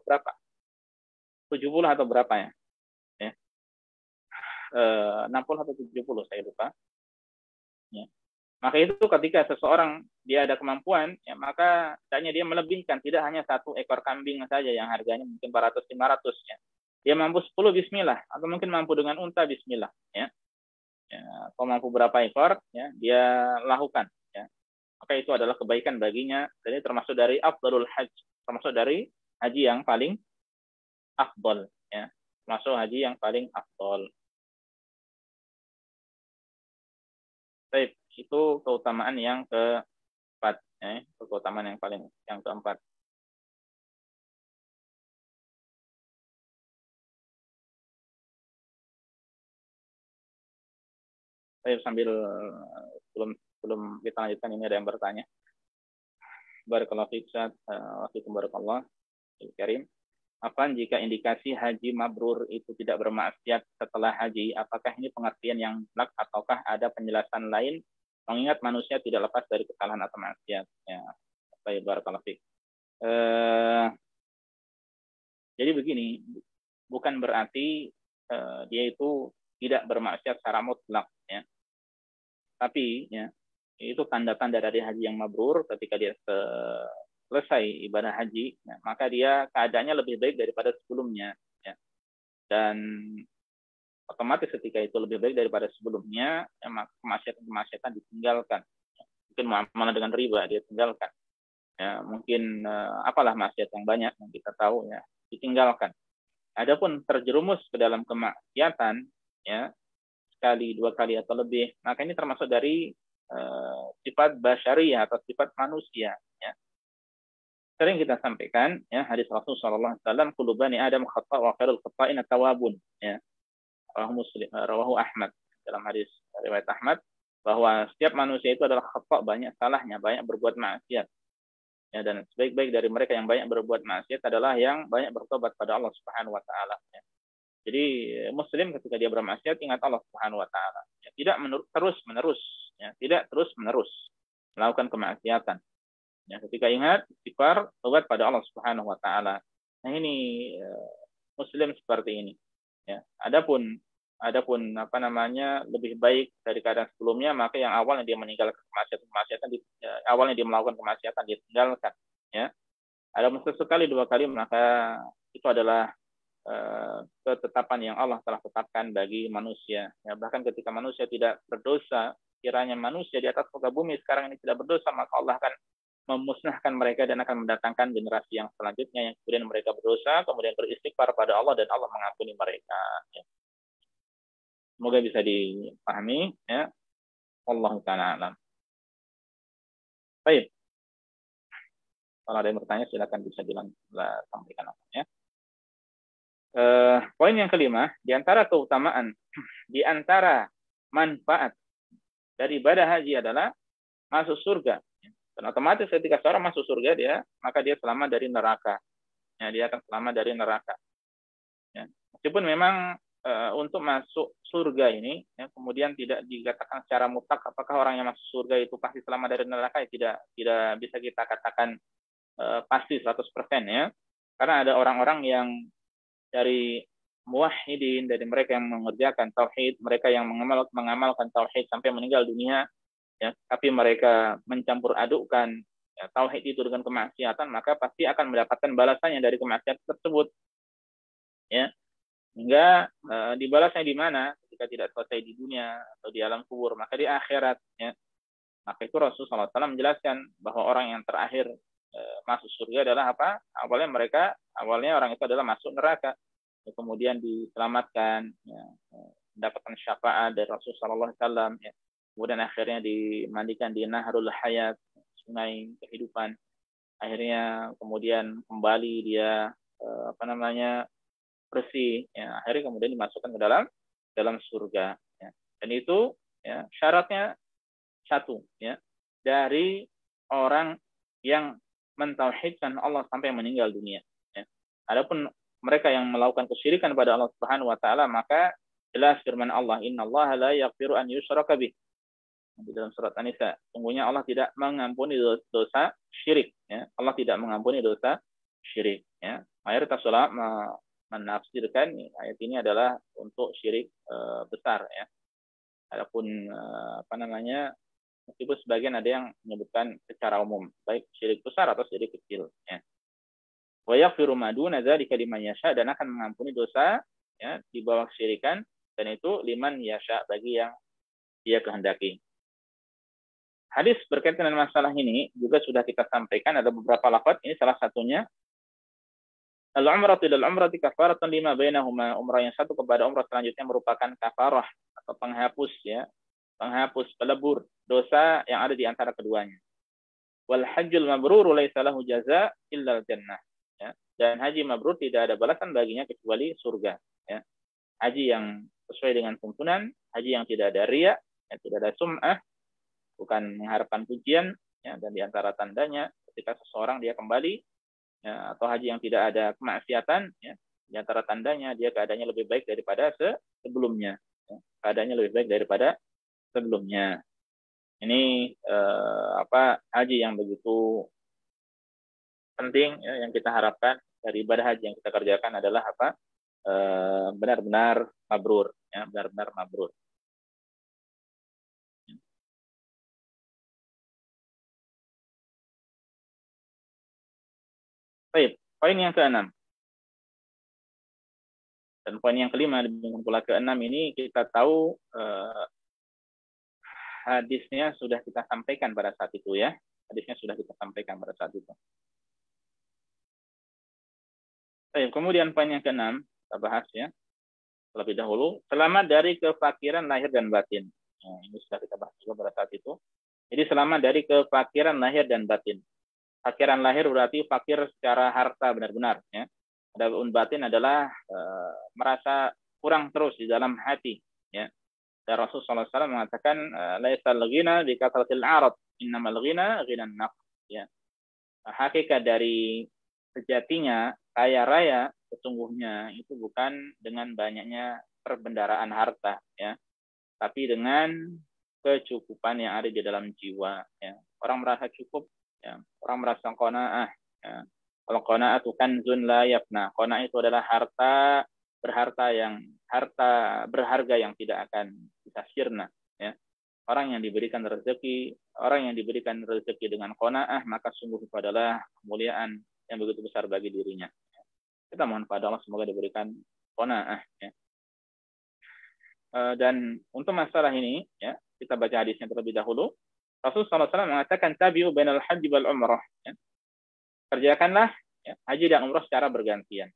berapa? 70 atau berapa, ya? 60 atau 70, saya lupa. Ya. Maka itu ketika seseorang dia ada kemampuan, ya, maka hendaknya dia melebihkan, tidak hanya 1 ekor kambing saja yang harganya mungkin 400-500, ya. Dia mampu 10 bismillah, atau mungkin mampu dengan unta bismillah, ya. Ya, atau mampu berapa ekor, ya, dia lakukan, ya. Maka itu adalah kebaikan baginya, dan ini termasuk dari afdalul haji, termasuk dari haji yang paling afdal, ya. Termasuk haji yang paling afdal. Baik, itu keutamaan yang keempat, ya. Keutamaan yang keempat. Saya sambil sebelum kita lanjutkan, ini ada yang bertanya. Barakallahu fiik, barakallahu karim. Apa jika indikasi haji mabrur itu tidak bermaksiat setelah haji? Apakah ini pengertian yang mutlak ataukah ada penjelasan lain? Mengingat manusia tidak lepas dari kesalahan atau maksiat. Ya, baik, barakallahu fiik. Jadi begini, bukan berarti dia itu tidak bermaksiat secara mutlak, ya. Tapi, ya, itu tanda-tanda dari haji yang mabrur ketika dia selesai ibadah haji, ya, maka dia keadaannya lebih baik daripada sebelumnya, ya. Dan otomatis ketika itu lebih baik daripada sebelumnya, ya, kemaksiatan ditinggalkan. Ya. Mungkin muamalah dengan riba dia tinggalkan. Ya, mungkin apalah maksiat yang banyak yang kita tahu, ya, ditinggalkan. Adapun terjerumus ke dalam kemaksiatan, ya, sekali, 2 kali atau lebih, maka ini termasuk dari sifat basyariyah atau sifat manusia, ya. Sering kita sampaikan, ya, hadis Rasul sallallahu alaihi wasallam, kullu bani Adam khata' wa khairul khata'in at-tawwabun, ya. Rawahu Ahmad, dalam hadis riwayat Ahmad, bahwa setiap manusia itu adalah khata', banyak salahnya, banyak berbuat maksiat. Ya, dan sebaik-baik dari mereka yang banyak berbuat maksiat adalah yang banyak bertobat pada Allah Subhanahu wa taala, ya. Jadi muslim ketika dia bermaksiat ingat Allah Subhanahu wa taala. Ya, tidak terus-menerus, ya, tidak terus-menerus melakukan kemaksiatan. Ya, ketika ingat istighfar, tobat pada Allah Subhanahu wa taala. Nah, ini muslim seperti ini. Ya, adapun apa namanya lebih baik dari keadaan sebelumnya, maka yang awalnya dia meninggalkan kemaksiatan awalnya dia melakukan kemaksiatan dia tinggalkan, ya. Ada sekali dua kali maka itu adalah ketetapan yang Allah telah tetapkan bagi manusia, ya. Bahkan ketika manusia tidak berdosa, kiranya manusia di atas muka bumi sekarang ini tidak berdosa, maka Allah akan memusnahkan mereka dan akan mendatangkan generasi yang selanjutnya yang kemudian mereka berdosa, kemudian beristighfar pada Allah dan Allah mengampuni mereka, ya. Semoga bisa dipahami, ya. Wallahu ta'ala alam. Baik. Kalau ada yang bertanya silakan bisa sampaikan ya. Poin yang kelima, di antara keutamaan, di antara manfaat dari ibadah haji adalah masuk surga. Dan otomatis ketika seorang masuk surga maka dia selamat dari neraka. Ya, dia akan selamat dari neraka. Ya. Meskipun memang untuk masuk surga ini, ya, kemudian tidak dikatakan secara mutlak apakah orang yang masuk surga itu pasti selamat dari neraka, ya, tidak bisa kita katakan pasti 100%, ya. Karena ada orang-orang yang dari muwahhidin, dari mereka yang mengerjakan tauhid, mereka yang mengamalkan tauhid sampai meninggal dunia, ya, tapi mereka mencampur adukkan, ya, tauhid itu dengan kemaksiatan, maka pasti akan mendapatkan balasannya dari kemaksiatan tersebut, ya. Hingga dibalasnya di mana? Ketika tidak selesai di dunia atau di alam kubur, maka di akhirat, ya. Maka itu Rasulullah SAW menjelaskan bahwa orang yang terakhir masuk surga adalah apa? Awalnya orang itu adalah masuk neraka, ya, kemudian diselamatkan, ya, mendapatkan syafaat dari Rasulullah SAW, ya. Kemudian akhirnya dimandikan di Nahrul Hayat, sungai kehidupan. Akhirnya kemudian kembali dia bersih, ya. Akhirnya kemudian dimasukkan ke dalam surga, ya. Dan itu, ya, syaratnya satu, ya, dari orang yang mentauhidkan Allah sampai meninggal dunia, ya. Adapun mereka yang melakukan kesyirikan pada Allah Subhanahu wa taala, maka jelas firman Allah, innallaha la yaghfiru an yushraka bih. Di dalam surat An-Nisa, sungguhnya Allah tidak mengampuni dosa syirik, ya. Allah tidak mengampuni dosa syirik, ya. Mayoritas ulama menafsirkan ayat ini adalah untuk syirik besar, ya. Adapun meskipun sebagian ada yang menyebutkan secara umum, baik syirik besar atau syirik kecil, ya. Wa yaghfiru ma duna dzalika liman yasha, dan akan mengampuni dosa, ya, di bawah kesyirikan, dan itu liman yasha, bagi yang dia kehendaki. Hadis berkaitan dengan masalah ini juga sudah kita sampaikan, ada beberapa lafaz, ini salah satunya. Al-umratu ilal umrati kafaratun lima bainahuma. Umrah yang satu kepada umrah selanjutnya merupakan kafarah atau penghapus, ya. Penghapus, pelebur dosa yang ada di antara keduanya. Wal hajjul mabrur laisa lahu jaza illa jannah, ya. Dan haji mabrur tidak ada balasan baginya kecuali surga, ya. Haji yang sesuai dengan tuntunan, haji yang tidak ada riya, yang tidak ada sum'ah, bukan mengharapkan pujian, ya. Dan di antara tandanya ketika seseorang dia kembali, ya, atau haji yang tidak ada kemaksiatan, ya, di antara tandanya dia keadaannya lebih baik daripada sebelumnya, ya. Keadaannya lebih baik daripada sebelumnya. Ini haji yang begitu penting, ya, yang kita harapkan dari ibadah haji yang kita kerjakan adalah benar-benar mabrur, ya, benar-benar mabrur. Baik, poin yang ke-6. Dan poin yang kelima, demikian pula ke-6 ini kita tahu hadisnya sudah kita sampaikan pada saat itu, ya. Hadisnya sudah kita sampaikan pada saat itu. Baik, kemudian poin yang ke-6 kita bahas, ya, terlebih dahulu. Selamat dari kefakiran lahir dan batin. Nah, ini sudah kita bahas juga pada saat itu. Jadi selamat dari kefakiran lahir dan batin. Fakiran lahir berarti fakir secara harta benar-benar, ya. Adapun batin adalah merasa kurang terus di dalam hati, ya. Dan Rasulullah SAW mengatakan laisal ghina bi kathratil 'arad, innamal ghina ghinan nafs, ya. Hakikat dari sejatinya kaya raya sesungguhnya itu bukan dengan banyaknya perbendaharaan harta, ya, tapi dengan kecukupan yang ada di dalam jiwa, ya. Orang merasa cukup, ya. Orang merasa qanaah, ya. Kalau qanaah itu kanzun la yafna. Qanaah itu adalah harta berharga yang tidak akan bisa sirna, ya. Orang yang diberikan rezeki dengan qanaah, maka sungguh itu adalah kemuliaan yang begitu besar bagi dirinya. Kita mohon pada Allah semoga diberikan qanaah, ya. Dan untuk masalah ini, ya, kita baca hadisnya terlebih dahulu. Rasulullah SAW mengatakan tabi'u bainal haji wal umrah, ya. Kerjakanlah, ya, haji dan umrah secara bergantian.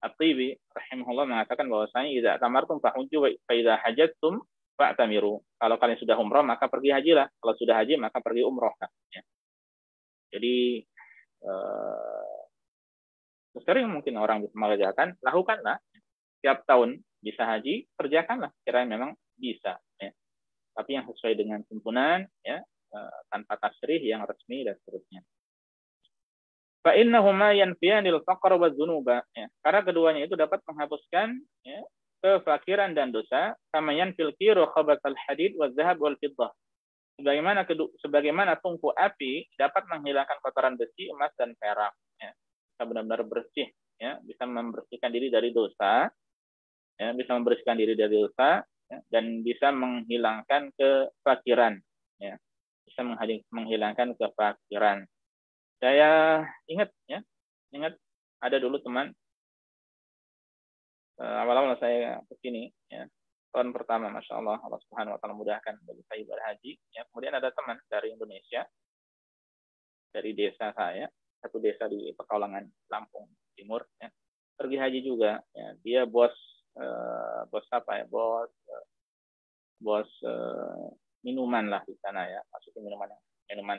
At-Tibi rahimahullah mengatakan bahwasanya idza tamartum fahujju fa idza hajjatum fa'tamiru. Kalau kalian sudah umrah maka pergi hajilah. Kalau sudah haji maka pergi umrah, ya. Jadi sering mungkin orang bisa mengerjakan, lakukanlah. Tiap tahun bisa haji, kerjakanlah. Kira memang bisa, ya. Tapi yang sesuai dengan tuntunan, ya, tanpa tasrih yang resmi dan seterusnya. Fa innahuma yanfiyanil faqra wa dzunuba, ya. Karena keduanya itu dapat menghapuskan, ya, kefakiran dan dosa, kama yanfil kiru khabathal hadid wa dzahab wal fiddah. Sebagaimana tungku api dapat menghilangkan kotoran besi, emas dan perak, ya. Bisa benar-benar bersih, ya, bisa membersihkan diri dari dosa, ya, bisa membersihkan diri dari dosa, ya, dan bisa menghilangkan kefakiran, ya. Bisa menghilangkan kefakiran. Saya ingat ada dulu teman, awal-awal saya kesini, ya, tahun pertama, masya Allah, Allah Subhanahu Wa Taala mudahkan bagi saya berhaji, ya. Kemudian ada teman dari Indonesia, dari desa saya, satu desa di Pekalongan, Lampung Timur, ya, pergi haji juga, ya. Dia bos minuman lah di sana, ya, maksudnya minuman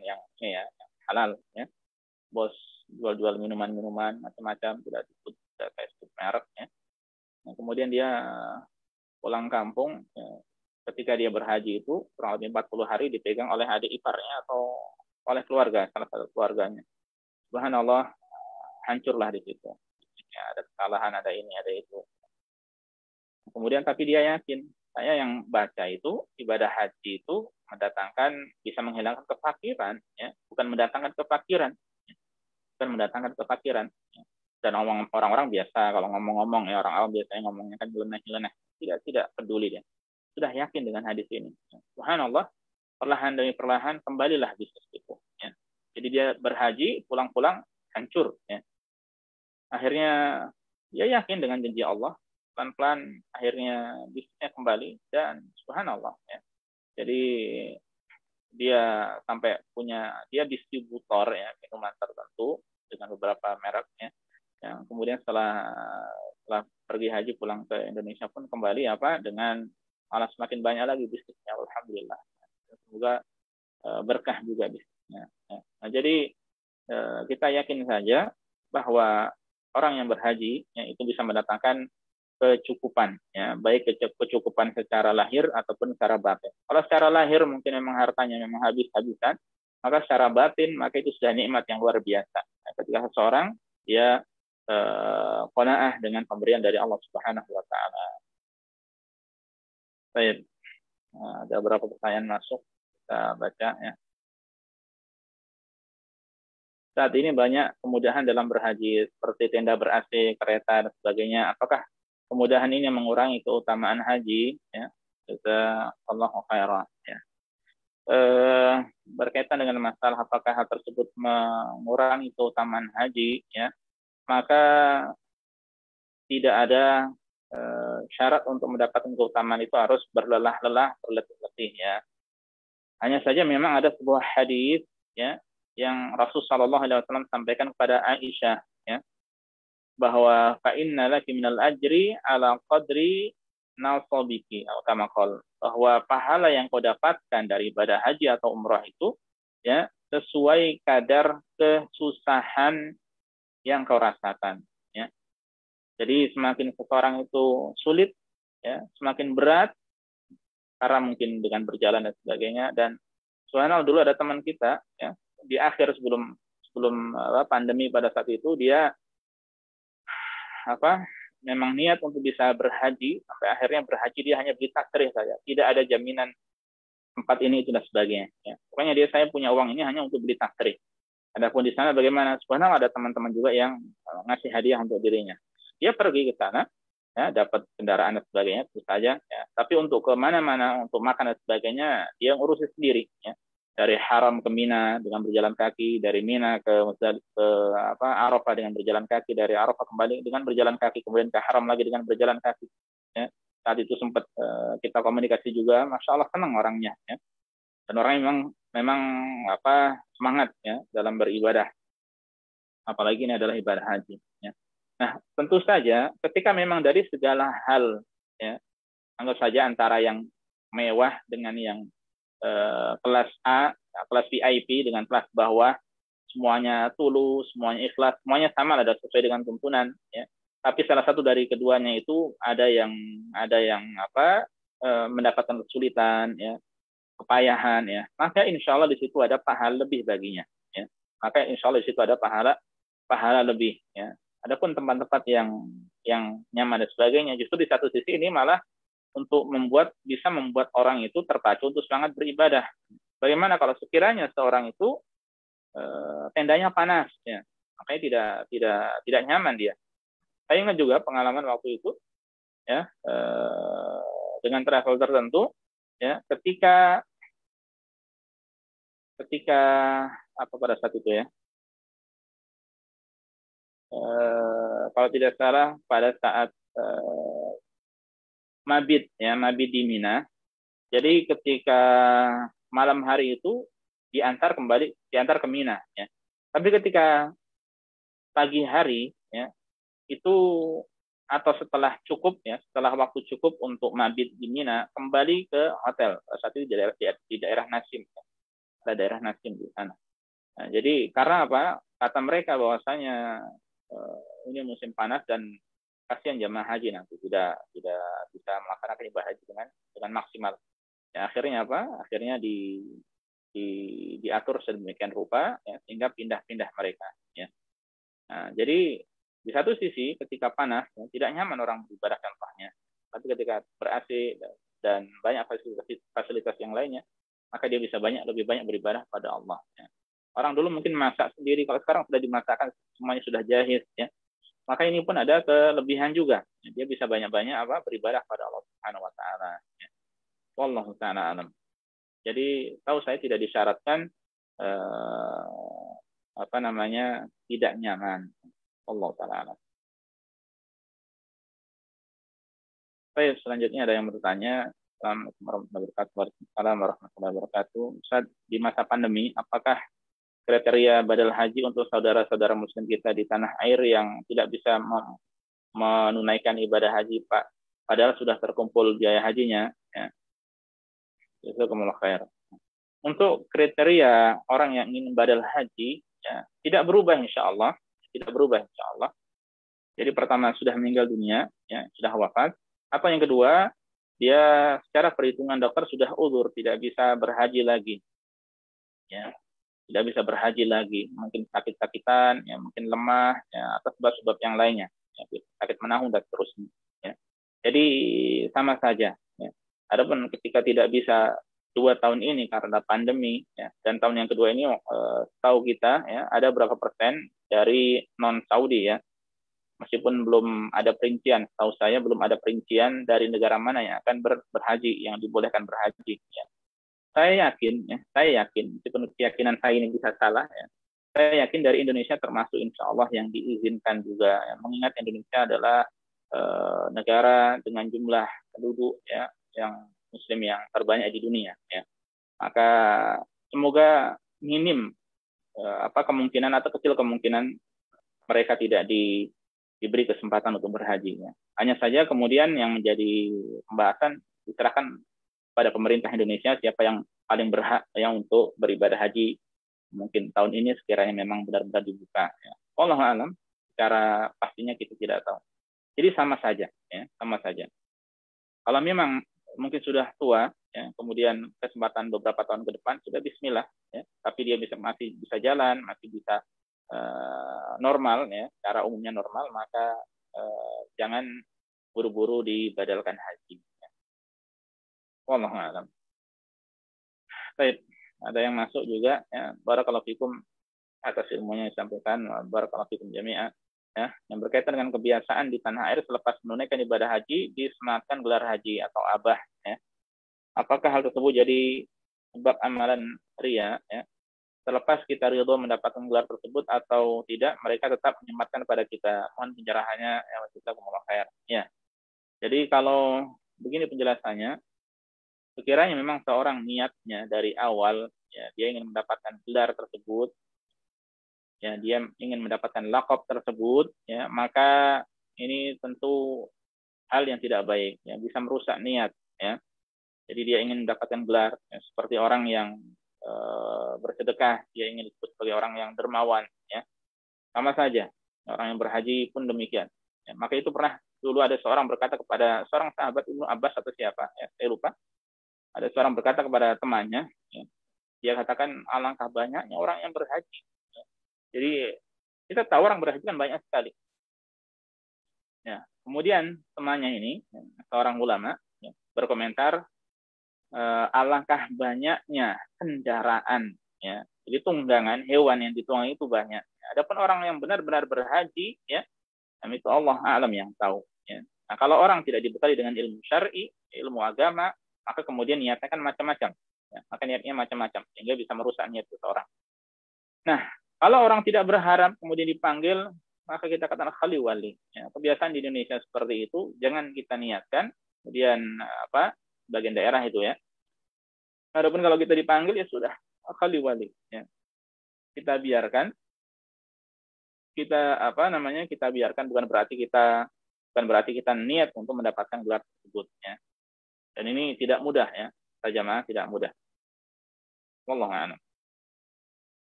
yang ya, yang halal, ya. Bos jual minuman macam-macam, tidak kayak sebut merek, ya. Nah, kemudian dia pulang kampung, ya. Ketika dia berhaji itu kurang lebih 40 hari dipegang oleh adik iparnya atau oleh keluarga, salah satu keluarganya. Subhanallah, hancurlah di situ. Ya, ada kesalahan, ada ini, ada itu. Kemudian tapi dia yakin, saya yang baca itu ibadah haji itu bisa menghilangkan kefakiran, ya, bukan mendatangkan kefakiran. Mendatangkan kefakiran. Dan orang-orang biasa kalau ngomong-ngomong, ya, orang awam biasanya ngomongnya kan nyeleneh, tidak peduli dia. Sudah yakin dengan hadis ini. Subhanallah, perlahan demi perlahan kembalilah bisnis itu, ya. Jadi dia berhaji, pulang-pulang hancur, ya. Akhirnya dia yakin dengan janji Allah, pelan-pelan akhirnya bisnisnya kembali dan subhanallah, ya. Jadi dia sampai dia distributor, ya, minuman tertentu dengan beberapa mereknya. Yang kemudian setelah pergi haji pulang ke Indonesia pun kembali dengan malah semakin banyak lagi bisnisnya, alhamdulillah. Semoga berkah juga bisnisnya. Nah, jadi kita yakin saja bahwa orang yang berhaji, ya, itu bisa mendatangkan kecukupan, ya, baik kecukupan secara lahir ataupun secara batin. Kalau secara lahir mungkin memang hartanya memang habis-habisan, maka secara batin maka itu sudah nikmat yang luar biasa. Nah, ketika seseorang dia qanaah dengan pemberian dari Allah Subhanahu Wa Taala. Baik, ada beberapa pertanyaan masuk, kita baca, ya. Saat ini banyak kemudahan dalam berhaji seperti tenda ber-AC, kereta dan sebagainya. Apakah kemudahan ini mengurangi keutamaan haji, ya? Jazakallahu khairan, ya. Berkaitan dengan masalah apakah hal tersebut mengurangi keutamaan haji, ya, maka tidak ada syarat untuk mendapatkan keutamaan itu harus berlelah-lelah, berletih-letih, ya. Hanya saja memang ada sebuah hadis, ya, yang Rasulullah SAW sampaikan kepada Aisyah, ya, bahwa fa inna laki minal ajri ala qadri nasabiki, atau kama qala, bahwa pahala yang kau dapatkan dari ibadah haji atau umrah itu, ya, sesuai kadar kesusahan yang kau rasakan, ya. Jadi semakin seseorang itu sulit, ya, semakin berat karena mungkin dengan berjalan dan sebagainya. Dan subhanallah, dulu ada teman kita ya, di akhir sebelum pandemi pada saat itu dia memang niat untuk bisa berhaji, sampai akhirnya berhaji dia hanya beli tasrih saja, tidak ada jaminan tempat ini itu dan sebagainya ya. Pokoknya saya punya uang ini hanya untuk beli tasrih. Adapun di sana bagaimana, subhanallah ada teman-teman juga yang ngasih hadiah untuk dirinya, dia pergi ke sana ya, dapat kendaraan dan sebagainya terus saja ya. Tapi untuk kemana-mana, untuk makan dan sebagainya, dia ngurusin sendiri ya. Dari Haram ke Mina dengan berjalan kaki, dari Mina ke Arafah dengan berjalan kaki, dari Arafah kembali dengan berjalan kaki, kemudian ke Haram lagi dengan berjalan kaki ya. Saat itu sempat kita komunikasi juga, masya Allah senang orangnya ya. Dan orangnya memang semangat ya dalam beribadah, apalagi ini adalah ibadah haji ya. Nah, tentu saja ketika memang dari segala hal ya, anggap saja antara yang mewah dengan yang kelas A, kelas VIP dengan kelas bawah, semuanya tulus, semuanya ikhlas, semuanya sama, ada sesuai dengan tuntunan ya. Tapi salah satu dari keduanya itu ada yang mendapatkan kesulitan ya, kepayahan ya, maka insya Allah di situ ada pahala lebih baginya ya. Maka insya Allah di situ ada pahala lebih ya. Adapun tempat-tempat yang nyaman dan sebagainya, justru di satu sisi ini malah untuk bisa membuat orang itu terpacu untuk semangat beribadah. Bagaimana kalau sekiranya seorang itu tendanya panas ya, makanya tidak nyaman dia. Saya ingat juga pengalaman waktu itu ya, dengan travel tertentu ya, ketika pada saat itu ya, kalau tidak salah pada saat mabit di Mina. Jadi ketika malam hari itu diantar ke Mina ya. Tapi ketika pagi hari ya, itu atau setelah waktu cukup untuk mabit di Mina, kembali ke hotel. Saat itu di daerah Nasim ya. Ada daerah Nasim di sana. Nah, jadi karena kata mereka bahwasanya ini musim panas dan kasihan jamaah haji nanti tidak bisa melaksanakan ibadah haji dengan maksimal. Ya, akhirnya Akhirnya diatur sedemikian rupa ya, sehingga pindah-pindah mereka ya. Nah, jadi di satu sisi ketika panas ya, tidak nyaman orang beribadah contohnya. Tapi ketika ber-AC dan banyak fasilitas yang lainnya, maka dia bisa lebih banyak beribadah pada Allah ya. Orang dulu mungkin masak sendiri, kalau sekarang sudah dimasakkan, semuanya sudah jahit ya. Maka ini pun ada kelebihan juga. Dia bisa banyak-banyak beribadah pada Allah Subhanahu wa taala. Wallahu taala alam. Jadi tahu saya tidak disyaratkan tidak nyaman. Allah taala alam. Baik, selanjutnya ada yang bertanya. Assalamualaikum warahmatullahi wabarakatuh. Waalaikumsalam warahmatullahi wabarakatuh. Ustaz, di masa pandemi, apakah kriteria badal haji untuk saudara-saudara muslim kita di tanah air yang tidak bisa menunaikan ibadah haji, Pak, padahal sudah terkumpul biaya hajinya ya. Jazakumullah khair. Untuk kriteria orang yang ingin badal haji ya, tidak berubah insyaallah, Jadi pertama sudah meninggal dunia ya, sudah wafat. Atau yang kedua, dia secara perhitungan dokter sudah uzur, tidak bisa berhaji lagi. Ya. Tidak bisa berhaji lagi, mungkin sakit-sakitan, ya, mungkin lemah, ya, atau sebab-sebab yang lainnya, ya, sakit menahun dan seterusnya. Ya. Jadi sama saja. Ya. Adapun ketika tidak bisa 2 tahun ini karena pandemi, ya, dan tahun yang kedua ini tahu kita, ya, ada berapa persen dari non Saudi ya, meskipun belum ada perincian, tahu saya belum ada perincian dari negara mana yang akan berhaji, yang dibolehkan berhaji. Ya. Saya yakin, meskipun keyakinan saya ini bisa salah, ya, saya yakin dari Indonesia termasuk insya Allah yang diizinkan juga. Ya. Mengingat Indonesia adalah negara dengan jumlah penduduk ya, yang Muslim yang terbanyak di dunia. Ya. Maka semoga minim kemungkinan atau kecil kemungkinan mereka tidak diberi kesempatan untuk berhaji. Ya. Hanya saja kemudian yang menjadi pembahasan diserahkan pada pemerintah Indonesia siapa yang paling berhak yang untuk beribadah haji mungkin tahun ini sekiranya memang benar-benar dibuka. Ya. Wallahu a'lam, secara pastinya kita tidak tahu. Jadi sama saja, ya, sama saja. Kalau memang mungkin sudah tua, ya, kemudian kesempatan beberapa tahun ke depan sudah Bismillah, ya, tapi dia masih bisa jalan, masih bisa normal, ya, cara umumnya normal, maka jangan buru-buru dibadalkan haji. Ya. Wallahu a'lam. Baik, ada yang masuk juga, ya. Barakallahu fikum atas ilmunya yang disampaikan. Barakallahu fikum jami'ah. Ya, yang berkaitan dengan kebiasaan di tanah air selepas menunaikan ibadah haji disematkan gelar haji atau abah, ya. Apakah hal tersebut jadi sebab amalan ria, ya? Terlepas kita ridho mendapatkan gelar tersebut atau tidak, mereka tetap menyematkan pada kita. Mohon pencerahannya, ya, jazakumullah khair. Ya. Jadi kalau begini penjelasannya, sekiranya memang seorang niatnya dari awal, ya, dia ingin mendapatkan gelar tersebut, ya, dia ingin mendapatkan laqab tersebut, ya, maka ini tentu hal yang tidak baik, ya, bisa merusak niat, ya. Jadi dia ingin mendapatkan gelar, ya, seperti orang yang bersedekah, dia ingin disebut sebagai orang yang dermawan, ya. Sama saja, orang yang berhaji pun demikian. Ya, maka itu pernah dulu ada seorang berkata kepada seorang sahabat Ibnu Abbas atau siapa, ya, saya lupa. Ada seorang berkata kepada temannya, ya, dia katakan alangkah banyaknya orang yang berhaji. Jadi kita tahu orang berhaji kan banyak sekali. Ya, kemudian temannya ini, ya, seorang ulama, ya, berkomentar, alangkah banyaknya kendaraan, ya. Jadi tunggangan hewan yang ditunggangi itu banyak. Adapun orang yang benar-benar berhaji, ya, itu Allah alam yang tahu. Ya. Nah, kalau orang tidak dibekali dengan ilmu syar'i, ilmu agama, maka kemudian niatnya kan macam-macam. Ya, maka niatnya macam-macam sehingga bisa merusak niat seseorang. Nah, kalau orang tidak berharap kemudian dipanggil, maka kita katakan khali wali. Ya, kebiasaan di Indonesia seperti itu, jangan kita niatkan. Kemudian bagian daerah itu, ya. Adapun kalau kita dipanggil, ya sudah khali wali. Ya. Kita biarkan. Kita biarkan, bukan berarti kita niat untuk mendapatkan gelar tersebut, ya. Dan ini tidak mudah, ya. Jamaah, tidak mudah. Wallahu a'lam.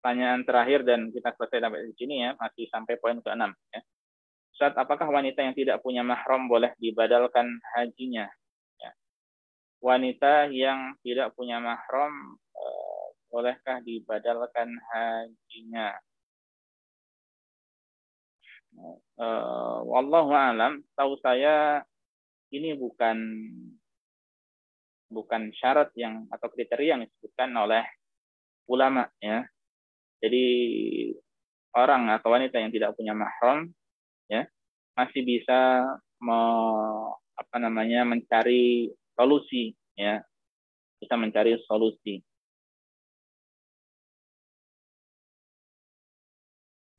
Pertanyaan terakhir dan kita selesai sampai di sini, ya, masih sampai poin ke-6, ya. Ustaz, apakah wanita yang tidak punya mahram boleh dibadalkan hajinya? Ya. Wanita yang tidak punya mahram bolehkah dibadalkan hajinya? Wallahu a'lam, tahu saya ini bukan syarat yang atau kriteria yang disebutkan oleh ulama, ya. Jadi orang atau wanita yang tidak punya mahram, ya, masih bisa mencari solusi, ya. Bisa mencari solusi.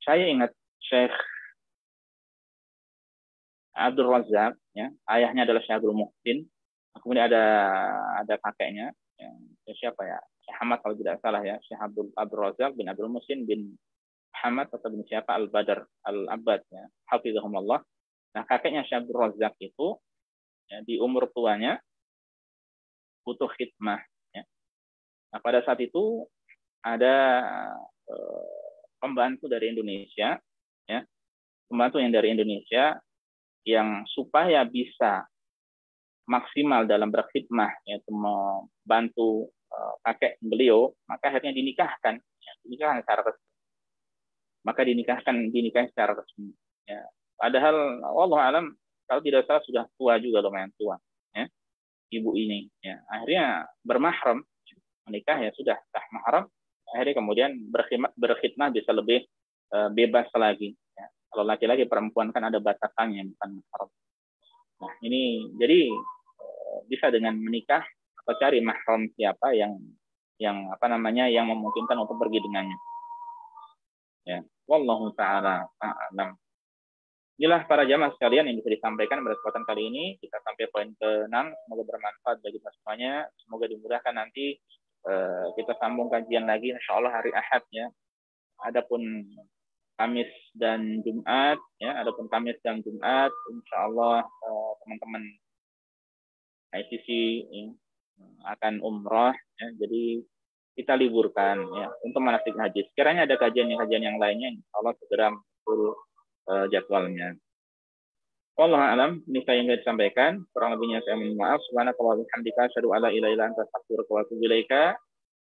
Saya ingat Syekh Abdul Razak, ya, ayahnya adalah Syekh Abdul Muhsin. Kemudian ada kakeknya, ya, siapa ya? Syekh Ahmad kalau tidak salah, ya, Syekh Abdul Razak bin Abdul Muhsin bin Muhammad atau bin siapa Al-Badr Al-Abbad, ya, hafizahumullah. Nah, kakeknya Syekh Abdul Razak itu, ya, di umur tuanya butuh khidmah, ya. Nah, pada saat itu ada pembantu dari Indonesia, ya, pembantu yang dari Indonesia yang supaya bisa maksimal dalam berkhidmah, yaitu membantu kakek beliau, maka akhirnya dinikahkan, ya, dinikahkan secara resmi. Maka dinikahi secara resmi. Ya. Padahal wallahu alam kalau tidak salah sudah tua juga, lumayan tua, ya, ibu ini. Ya. Akhirnya bermahram, menikah, ya sudah sah mahram. Akhirnya kemudian berkhidmah bisa lebih bebas lagi. Ya. Kalau laki-laki perempuan kan ada batasannya, bukan mahram. Nah, ini jadi bisa dengan menikah atau cari mahram siapa yang memungkinkan untuk pergi dengannya. Ya, wallahu taala a'lam. Inilah para jamaah sekalian yang bisa disampaikan pada kesempatan kali ini. Kita sampai poin ke-6. Semoga bermanfaat bagi kita semuanya. Semoga dimudahkan nanti kita sambung kajian lagi insyaallah hari Ahad, ya. Adapun Kamis dan Jumat, ya, insyaallah teman-teman ICC, ya, akan umroh, ya. Jadi kita liburkan, ya, untuk manasik haji. Sekiranya ada kajian yang lainnya, insyaallah segera muncul jadwalnya. Wallahu a'lam, ini saya yang disampaikan. Kurang lebihnya saya mohon maaf. Subhanallahi wa bihamdika, asyhadu an la ilaha illa anta, astaghfiruka wa atubu ilaika.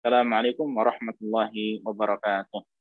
Assalamualaikum warahmatullahi wabarakatuh.